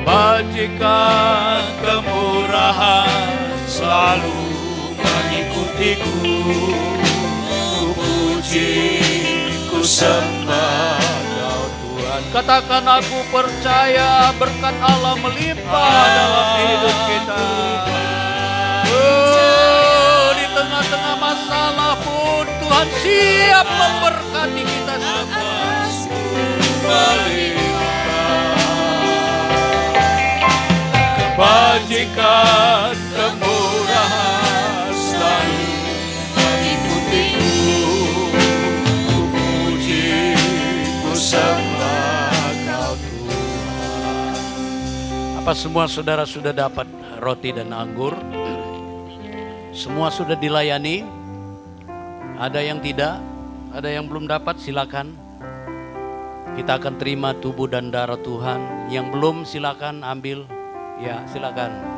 bajikan kemurahan selalu mengikutiku. Ku puji, ku sembah Kau Tuhan. Katakan aku percaya berkat Allah melimpah dalam hidup kita. Di tengah-tengah masalah pun Tuhan siap memberkati kita semua. Melimpah, kebajikan kemurahan selalu mengikutiku. Ku puji, ku sembah Kau Tuhan. Apa semua saudara sudah dapat roti dan anggur? Semua sudah dilayani? Ada yang tidak? Ada yang belum dapat? Silakan. Kita akan terima tubuh dan darah Tuhan. Yang belum silakan ambil. Ya, silakan.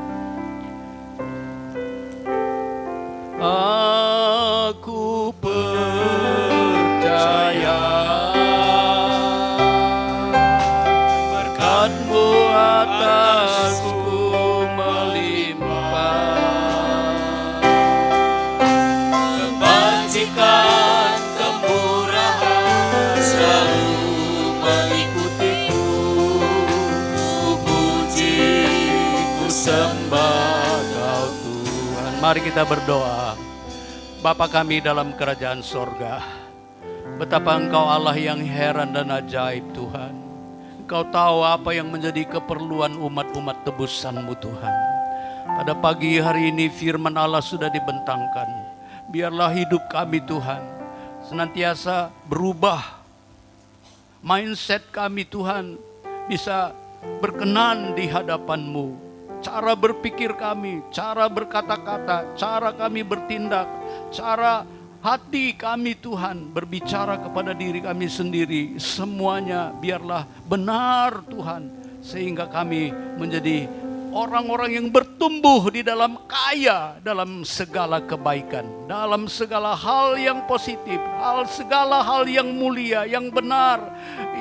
Aku percaya berkat-Mu atasku melimpah, kebajikan kemurahan selalu mengikutiku. Ku puji, ku sembah Kau Tuhan. Mari kita berdoa. Bapa kami dalam kerajaan sorga, betapa Engkau Allah yang heran dan ajaib Tuhan. Engkau tahu apa yang menjadi keperluan umat-umat tebusan-Mu Tuhan. Pada pagi hari ini firman Allah sudah dibentangkan. Biarlah hidup kami Tuhan senantiasa berubah. Mindset kami Tuhan bisa berkenan di hadapan-Mu. Cara berpikir kami, cara berkata-kata, cara kami bertindak, cara hati kami Tuhan berbicara kepada diri kami sendiri. Semuanya biarlah benar Tuhan, sehingga kami menjadi orang-orang yang bertumbuh di dalam kaya, dalam segala kebaikan, dalam segala hal yang positif, segala hal yang mulia, yang benar,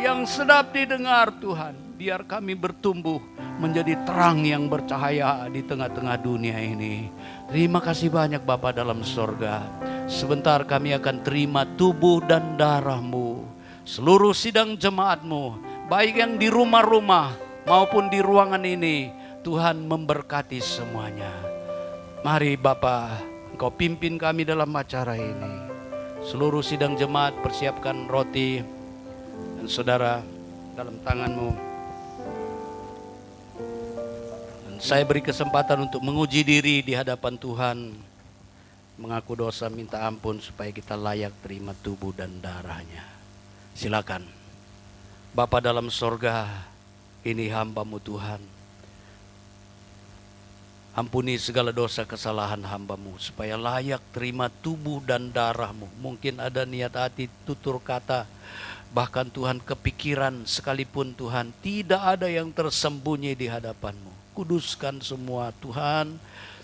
yang sedap didengar Tuhan. Biar kami bertumbuh menjadi terang yang bercahaya di tengah-tengah dunia ini. Terima kasih banyak Bapa dalam sorga. Sebentar kami akan terima tubuh dan darah-Mu. Seluruh sidang jemaat-Mu, baik yang di rumah-rumah maupun di ruangan ini, Tuhan memberkati semuanya. Mari Bapa, Engkau pimpin kami dalam acara ini. Seluruh sidang jemaat persiapkan roti dan saudara dalam tanganmu. Dan saya beri kesempatan untuk menguji diri di hadapan Tuhan. Mengaku dosa, minta ampun supaya kita layak terima tubuh dan darahnya. Silakan. Bapa dalam sorga, ini hamba-Mu Tuhan. Ampuni segala dosa kesalahan hamba-Mu supaya layak terima tubuh dan darah-Mu. Mungkin ada niat hati, tutur kata, bahkan Tuhan kepikiran sekalipun Tuhan, tidak ada yang tersembunyi di hadapan-Mu. Kuduskan semua Tuhan,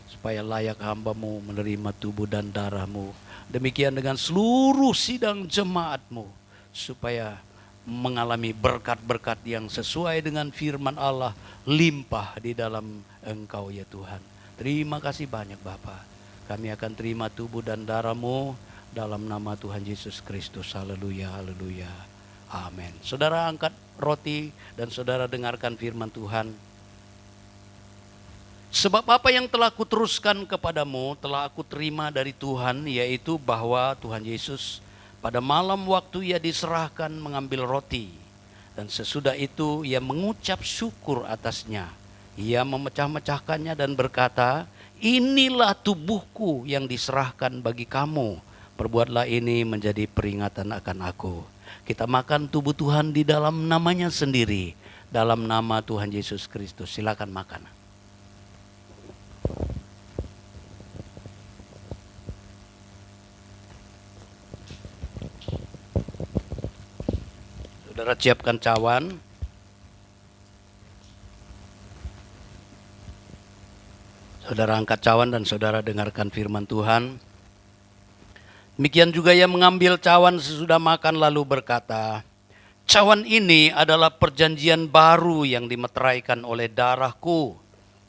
supaya layak hamba-Mu menerima tubuh dan darah-Mu. Demikian dengan seluruh sidang jemaat-Mu, supaya mengalami berkat-berkat yang sesuai dengan firman Allah, limpah di dalam Engkau ya Tuhan. Terima kasih banyak Bapa. Kami akan terima tubuh dan darah-Mu dalam nama Tuhan Yesus Kristus. Haleluya, haleluya. Amin. Saudara angkat roti dan saudara dengarkan firman Tuhan. Sebab apa yang telah kuteruskan kepadamu telah aku terima dari Tuhan, yaitu bahwa Tuhan Yesus pada malam waktu ia diserahkan mengambil roti, dan sesudah itu ia mengucap syukur atasnya. Ia memecah-mecahkannya dan berkata, inilah tubuhku yang diserahkan bagi kamu. Perbuatlah ini menjadi peringatan akan aku. Kita makan tubuh Tuhan di dalam namanya sendiri, dalam nama Tuhan Yesus Kristus. Silakan makan. Saudara siapkan cawan. Saudara angkat cawan dan saudara dengarkan firman Tuhan. Demikian juga ia mengambil cawan sesudah makan lalu berkata, cawan ini adalah perjanjian baru yang dimeteraikan oleh darahku.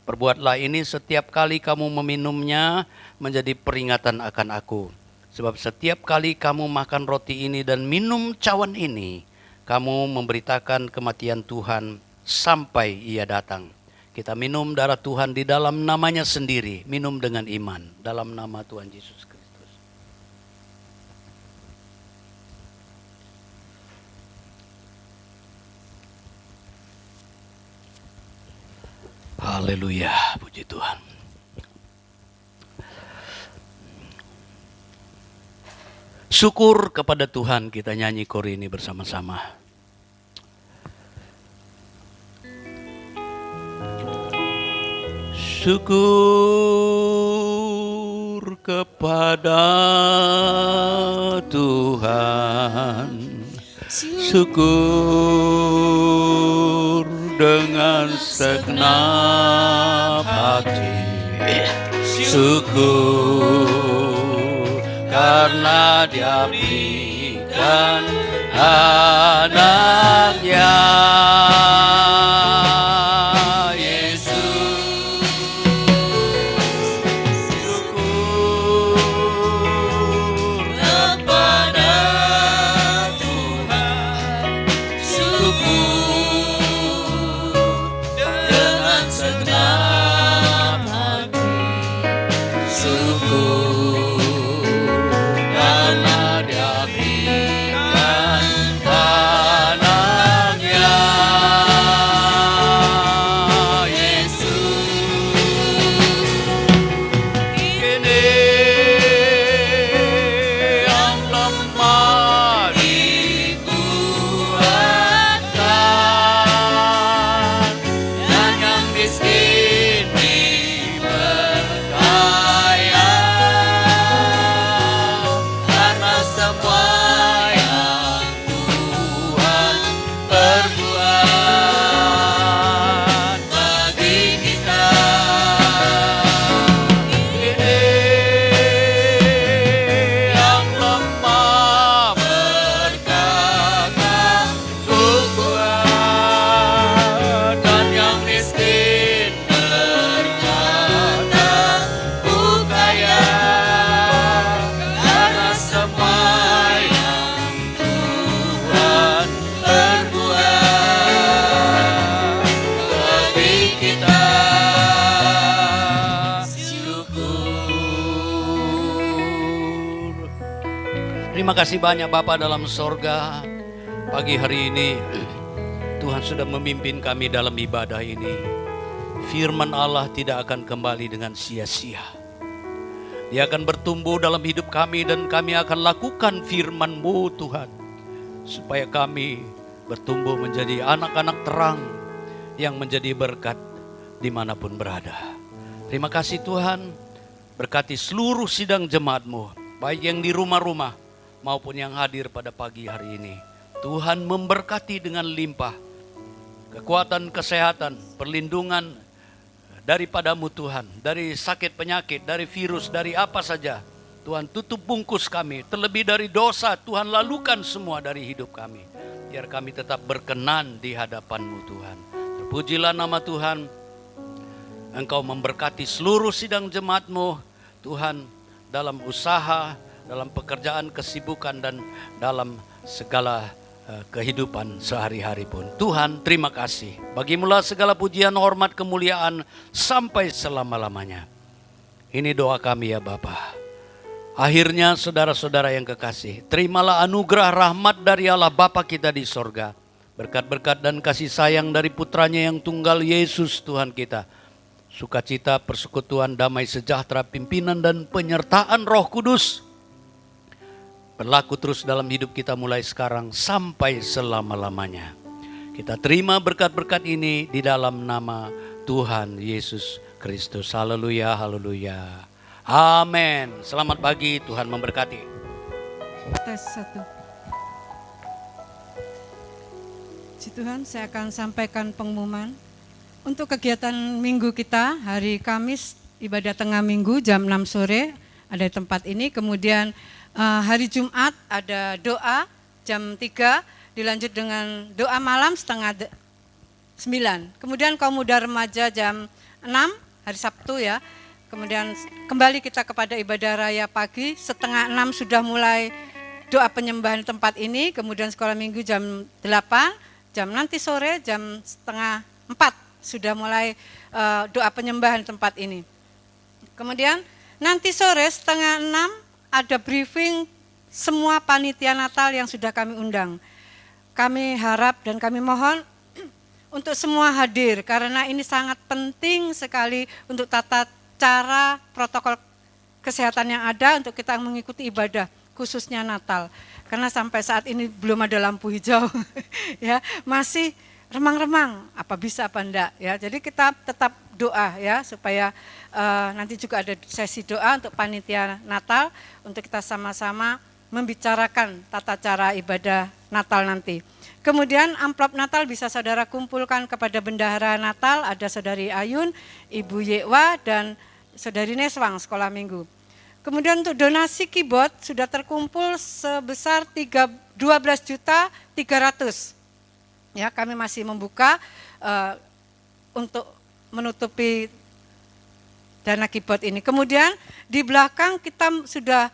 Perbuatlah ini setiap kali kamu meminumnya menjadi peringatan akan aku. Sebab setiap kali kamu makan roti ini dan minum cawan ini, kamu memberitakan kematian Tuhan sampai ia datang. Kita minum darah Tuhan di dalam namanya sendiri. Minum dengan iman dalam nama Tuhan Yesus Kristus. Haleluya, puji Tuhan. Syukur kepada Tuhan, kita nyanyi kor ini bersama-sama. Syukur kepada Tuhan, syukur dengan segenap hati, syukur karena Dia berikan anaknya. Karena Dia berikan anaknya. Terima kasih banyak Bapa dalam sorga. Pagi hari ini Tuhan sudah memimpin kami dalam ibadah ini. Firman Allah tidak akan kembali dengan sia-sia. Dia akan bertumbuh dalam hidup kami dan kami akan lakukan firman-Mu Tuhan. Supaya kami bertumbuh menjadi anak-anak terang yang menjadi berkat dimanapun berada. Terima kasih Tuhan, berkati seluruh sidang jemaat-Mu, baik yang di rumah-rumah maupun yang hadir pada pagi hari ini. Tuhan memberkati dengan limpah, kekuatan, kesehatan, perlindungan daripada-Mu Tuhan, dari sakit penyakit, dari virus, dari apa saja. Tuhan tutup bungkus kami, terlebih dari dosa, Tuhan lalukan semua dari hidup kami. Biar kami tetap berkenan di hadapan-Mu Tuhan. Terpujilah nama Tuhan. Engkau memberkati seluruh sidang jemaat-Mu Tuhan, dalam usaha, dalam pekerjaan, kesibukan, dan dalam segala kehidupan sehari-hari pun. Tuhan, terima kasih. Bagimulah segala pujian, hormat, kemuliaan sampai selama-lamanya. Ini doa kami ya Bapa. Akhirnya saudara-saudara yang kekasih, terimalah anugerah rahmat dari Allah Bapa kita di sorga. Berkat-berkat dan kasih sayang dari putranya yang tunggal Yesus Tuhan kita. Sukacita, persekutuan, damai sejahtera, pimpinan dan penyertaan Roh Kudus berlaku terus dalam hidup kita mulai sekarang sampai selama-lamanya. Kita terima berkat-berkat ini di dalam nama Tuhan Yesus Kristus. Haleluya, haleluya. Amin. Selamat pagi, Tuhan memberkati. Tes 1. Puji Tuhan, saya akan sampaikan pengumuman. Untuk kegiatan minggu kita, hari Kamis ibadah tengah minggu jam 6 sore ada di tempat ini. Kemudian hari Jumat ada doa jam 3, dilanjut dengan doa malam setengah 9. Kemudian kaum muda remaja jam 6 hari Sabtu ya. Kemudian kembali kita kepada ibadah raya pagi, setengah 6 sudah mulai doa penyembahan tempat ini. Kemudian sekolah minggu jam 8, jam nanti sore jam setengah 4 sudah mulai doa penyembahan tempat ini. Kemudian nanti sore setengah 6 ada briefing semua panitia Natal yang sudah kami undang. Kami harap dan kami mohon untuk semua hadir karena ini sangat penting sekali untuk tata cara protokol kesehatan yang ada untuk kita mengikuti ibadah khususnya Natal. Karena sampai saat ini belum ada lampu hijau ya, masih remang-remang apa bisa apa enggak ya. Jadi kita tetap doa ya supaya nanti juga ada sesi doa untuk panitia Natal untuk kita sama-sama membicarakan tata cara ibadah Natal nanti. Kemudian amplop Natal bisa saudara kumpulkan kepada bendahara Natal, ada saudari Ayun, Ibu Yewa dan saudari Neswang sekolah minggu. Kemudian untuk donasi keyboard sudah terkumpul sebesar 12.300.000. Ya, kami masih membuka untuk menutupi dana keyboard ini. Kemudian di belakang kita sudah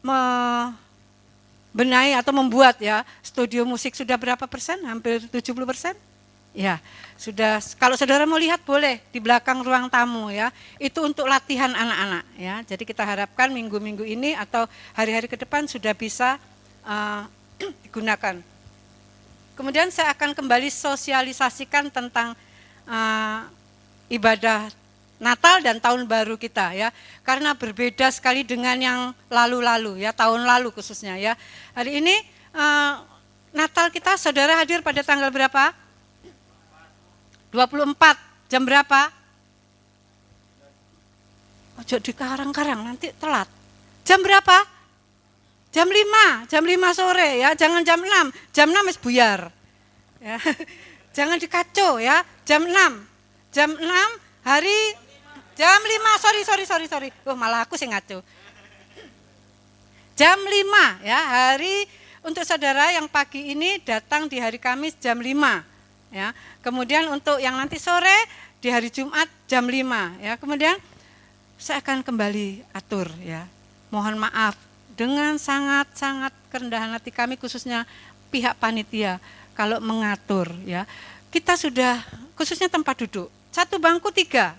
membenahi atau membuat ya studio musik sudah berapa persen? Hampir 70%. Ya, sudah. Kalau saudara mau lihat boleh di belakang ruang tamu ya. Itu untuk latihan anak-anak ya. Jadi kita harapkan minggu-minggu ini atau hari-hari ke depan sudah bisa digunakan. Kemudian saya akan kembali sosialisasikan tentang ibadah Natal dan Tahun Baru kita ya. Karena berbeda sekali dengan yang lalu-lalu ya, tahun lalu khususnya ya. Hari ini Natal kita saudara hadir pada tanggal berapa? 24, jam berapa? Ojo di karang-karang nanti telat. Jam berapa? Jam 5 sore ya, jangan jam 6. Jam 6 wis buyar. Ya. Jangan dikacau ya. Jam 6 hari jam 5. Sorry. Malah aku sih ngaco. Jam 5 ya, hari untuk saudara yang pagi ini datang di hari Kamis jam 5 ya. Kemudian untuk yang nanti sore di hari Jumat jam 5 ya. Kemudian saya akan kembali atur ya. Mohon maaf dengan sangat-sangat kerendahan hati kami khususnya pihak panitia kalau mengatur ya. Kita sudah khususnya tempat duduk, 1 bangku 3.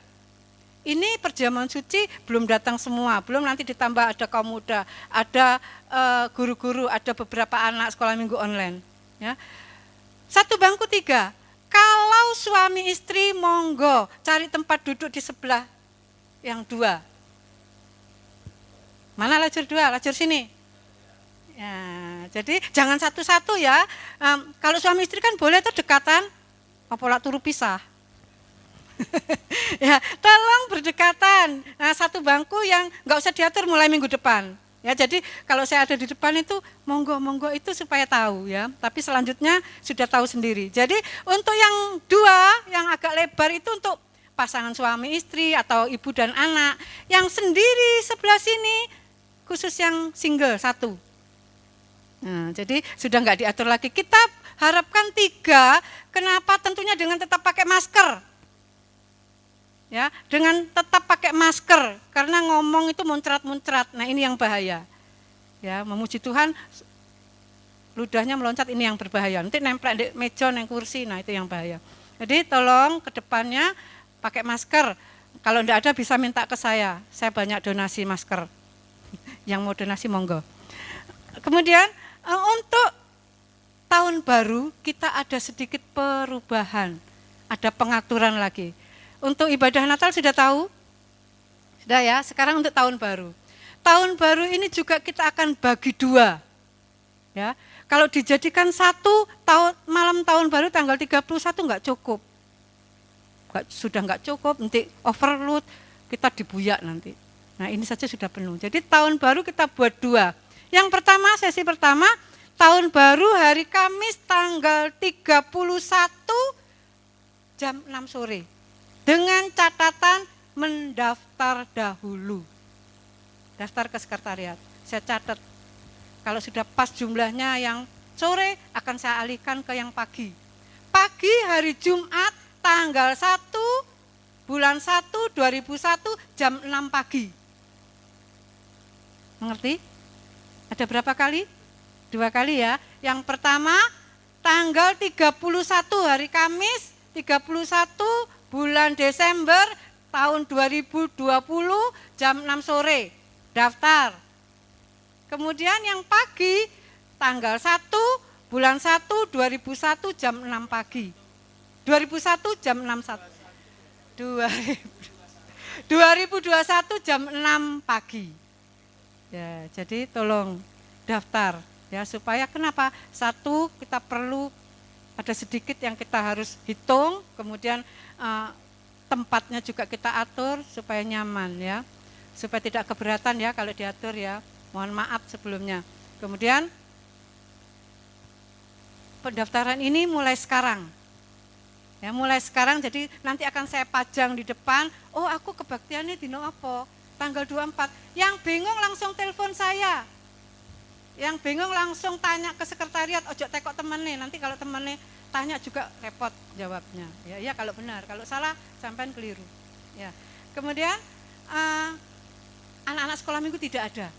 ini perjamuan suci belum datang semua, belum nanti ditambah ada kaum muda, ada guru-guru, ada beberapa anak sekolah minggu online. Ya. Satu bangku 3, kalau suami istri monggo cari tempat duduk di sebelah yang 2. Mana lajur 2? Lajur sini. Ya, jadi jangan satu-satu ya. Kalau suami istri kan boleh tuh dekatan, apalah turu pisah. Ya, tolong berdekatan. Nah, satu bangku yang nggak usah diatur mulai minggu depan. Ya, jadi kalau saya ada di depan itu monggo itu supaya tahu ya. Tapi selanjutnya sudah tahu sendiri. Jadi untuk yang 2 yang agak lebar itu untuk pasangan suami istri atau ibu dan anak. Yang sendiri sebelah sini khusus yang single 1. Nah, jadi sudah nggak diatur lagi. Kita harapkan 3. Kenapa? Tentunya dengan tetap pakai masker. Ya, dengan tetap pakai masker karena ngomong itu muncrat-muncrat. Nah, ini yang bahaya. Ya, memuji Tuhan ludahnya meloncat, ini yang berbahaya. Nanti nempel di meja, neng kursi, nah itu yang bahaya. Jadi tolong ke depannya pakai masker. Kalau enggak ada bisa minta ke saya banyak donasi masker. Yang mau donasi monggo. Kemudian untuk tahun baru kita ada sedikit perubahan. Ada pengaturan lagi. Untuk ibadah Natal sudah tahu? Sudah ya, sekarang untuk tahun baru. Tahun baru ini juga kita akan bagi 2. Ya, kalau dijadikan 1 malam tahun baru tanggal 31 enggak cukup. Sudah enggak cukup, nanti overload, kita dibuyak nanti. Nah, ini saja sudah penuh. Jadi tahun baru kita buat 2. Yang pertama, sesi pertama, tahun baru hari Kamis tanggal 31 jam 6 sore. Dengan catatan mendaftar dahulu. Daftar ke sekretariat. Saya catat. Kalau sudah pas jumlahnya yang sore akan saya alihkan ke yang pagi. Pagi hari Jumat tanggal 1 bulan 1 2001 jam 6 pagi. Mengerti? Ada berapa kali? 2 kali ya. Yang pertama tanggal 31 hari Kamis 31 bulan Desember tahun 2020 jam 6 sore, daftar. Kemudian yang pagi tanggal 1 bulan 1 2001 jam 6 pagi. 2001 jam 6 2021 jam 6 pagi. Ya, jadi tolong daftar ya supaya kenapa? 1 kita perlu ada sedikit yang kita harus hitung, kemudian tempatnya juga kita atur supaya nyaman ya, supaya tidak keberatan ya kalau diatur ya. Mohon maaf sebelumnya. Kemudian pendaftaran ini mulai sekarang. Ya, mulai sekarang, jadi nanti akan saya pajang di depan. Oh, aku kebaktiannya dino apa? Tanggal 24. Yang bingung langsung telepon saya. Yang bingung langsung tanya ke sekretariat, ojo tekok temennya. Nanti kalau temennya tanya juga repot jawabnya. Ya kalau benar, kalau salah sampean keliru. Ya. Kemudian anak-anak sekolah minggu tidak ada.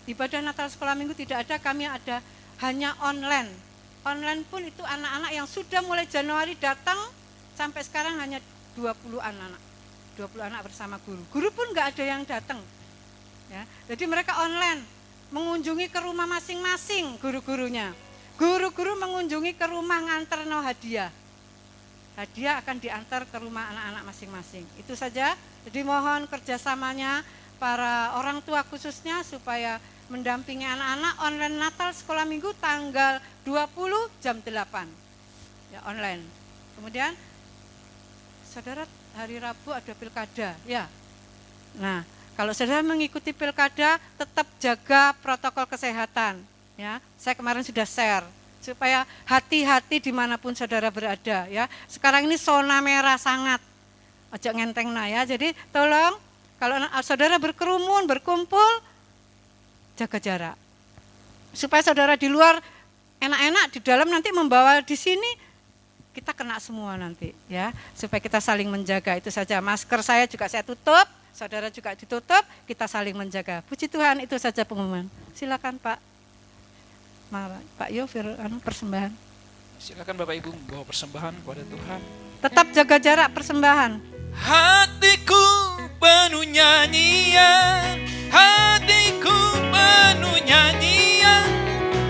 Ibadah Natal sekolah minggu tidak ada, kami ada hanya online. Online pun itu anak-anak yang sudah mulai Januari datang sampai sekarang hanya 20 anak. 20 anak bersama guru. Guru pun enggak ada yang datang. Ya. Jadi mereka online mengunjungi ke rumah masing-masing guru-gurunya. Guru-guru mengunjungi ke rumah nganterno hadiah. Hadiah akan diantar ke rumah anak-anak masing-masing. Itu saja. Jadi mohon kerjasamanya para orang tua khususnya supaya mendampingi anak-anak online Natal sekolah minggu tanggal 20 jam 8. Ya, online. Kemudian saudara hari Rabu ada pilkada, ya. Nah, kalau saudara mengikuti pilkada tetap jaga protokol kesehatan. Ya, saya kemarin sudah share supaya hati-hati dimanapun saudara berada. Ya, sekarang ini zona merah sangat, ojo ngenteng nah ya. Jadi tolong kalau saudara berkerumun, berkumpul, jaga jarak. Supaya saudara di luar enak-enak, di dalam nanti membawa di sini kita kena semua nanti. Ya, supaya kita saling menjaga, itu saja. Masker saya juga saya tutup, saudara juga ditutup, kita saling menjaga. Puji Tuhan, itu saja pengumuman. Silakan Pak. Pak Yo, persembahan. Silakan Bapak Ibu membawa persembahan kepada Tuhan. Tetap jaga jarak persembahan. Hatiku penuh nyanyian, hatiku penuh nyanyian,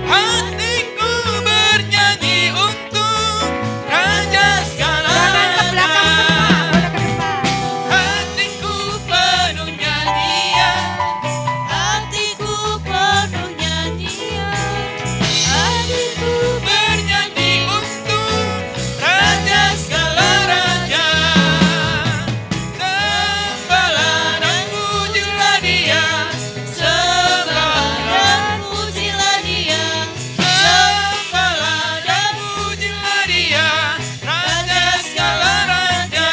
hatiku bernyanyi untuk Raja segala raja. Hatiku penuh nyanyian, Hatiku penuh nyanyian, hatiku bernyanyi untuk Raja segala raja. Sembahlah dan pujilah Dia, sembahlah dan pujilah Dia, sembahlah dan pujilah Dia, Raja segala raja.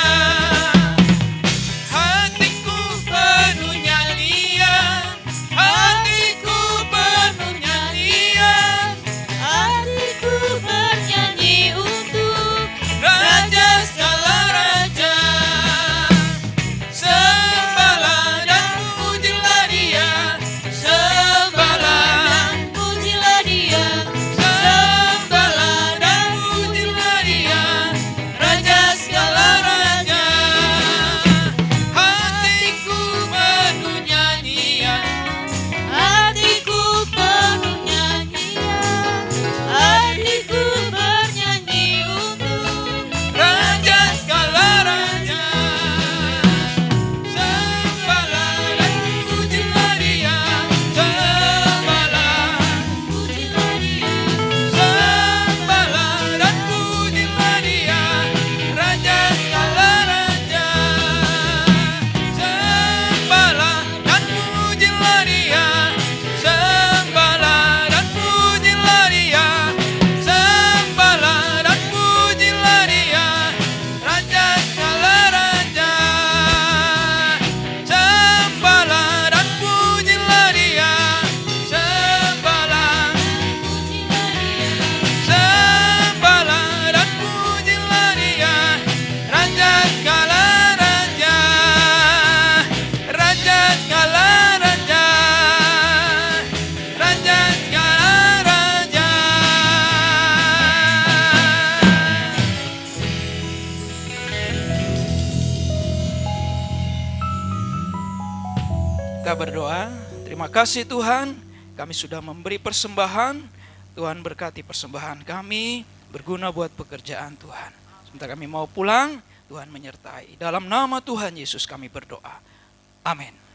Hatiku penuh nyanyian, hatiku penuh nyanyian, hatiku bernyanyi untuk Raja segala raja. Sembahlah dan pujilah Dia, sembahlah, dan pujilah Dia, sembahlah dan pujilah Dia, Raja segala raja. Hatiku penuh nyanyian, hatiku penuh nyanyian, hatiku bernyanyi untuk Raja segala raja. Sembahlah dan pujilah Dia, sembahlah, pujilah Dia, sembahlah dan pujilah Dia, Raja segala raja. Sembahlah dan pujilah Dia, sembahlah dan pujilah Dia, sembahlah dan pujilah Dia, Raja segala raja. Sembahlah dan pujilah Dia, sembahlah, sembahlah dan pujilah Dia, Raja segala raja, Raja segala raja, Raja segala raja. Kita berdoa. Terima kasih Tuhan, kami sudah memberi persembahan. Tuhan berkati persembahan kami, berguna buat pekerjaan Tuhan. Sementara kami mau pulang, Tuhan menyertai. Dalam nama Tuhan Yesus kami berdoa. Amin.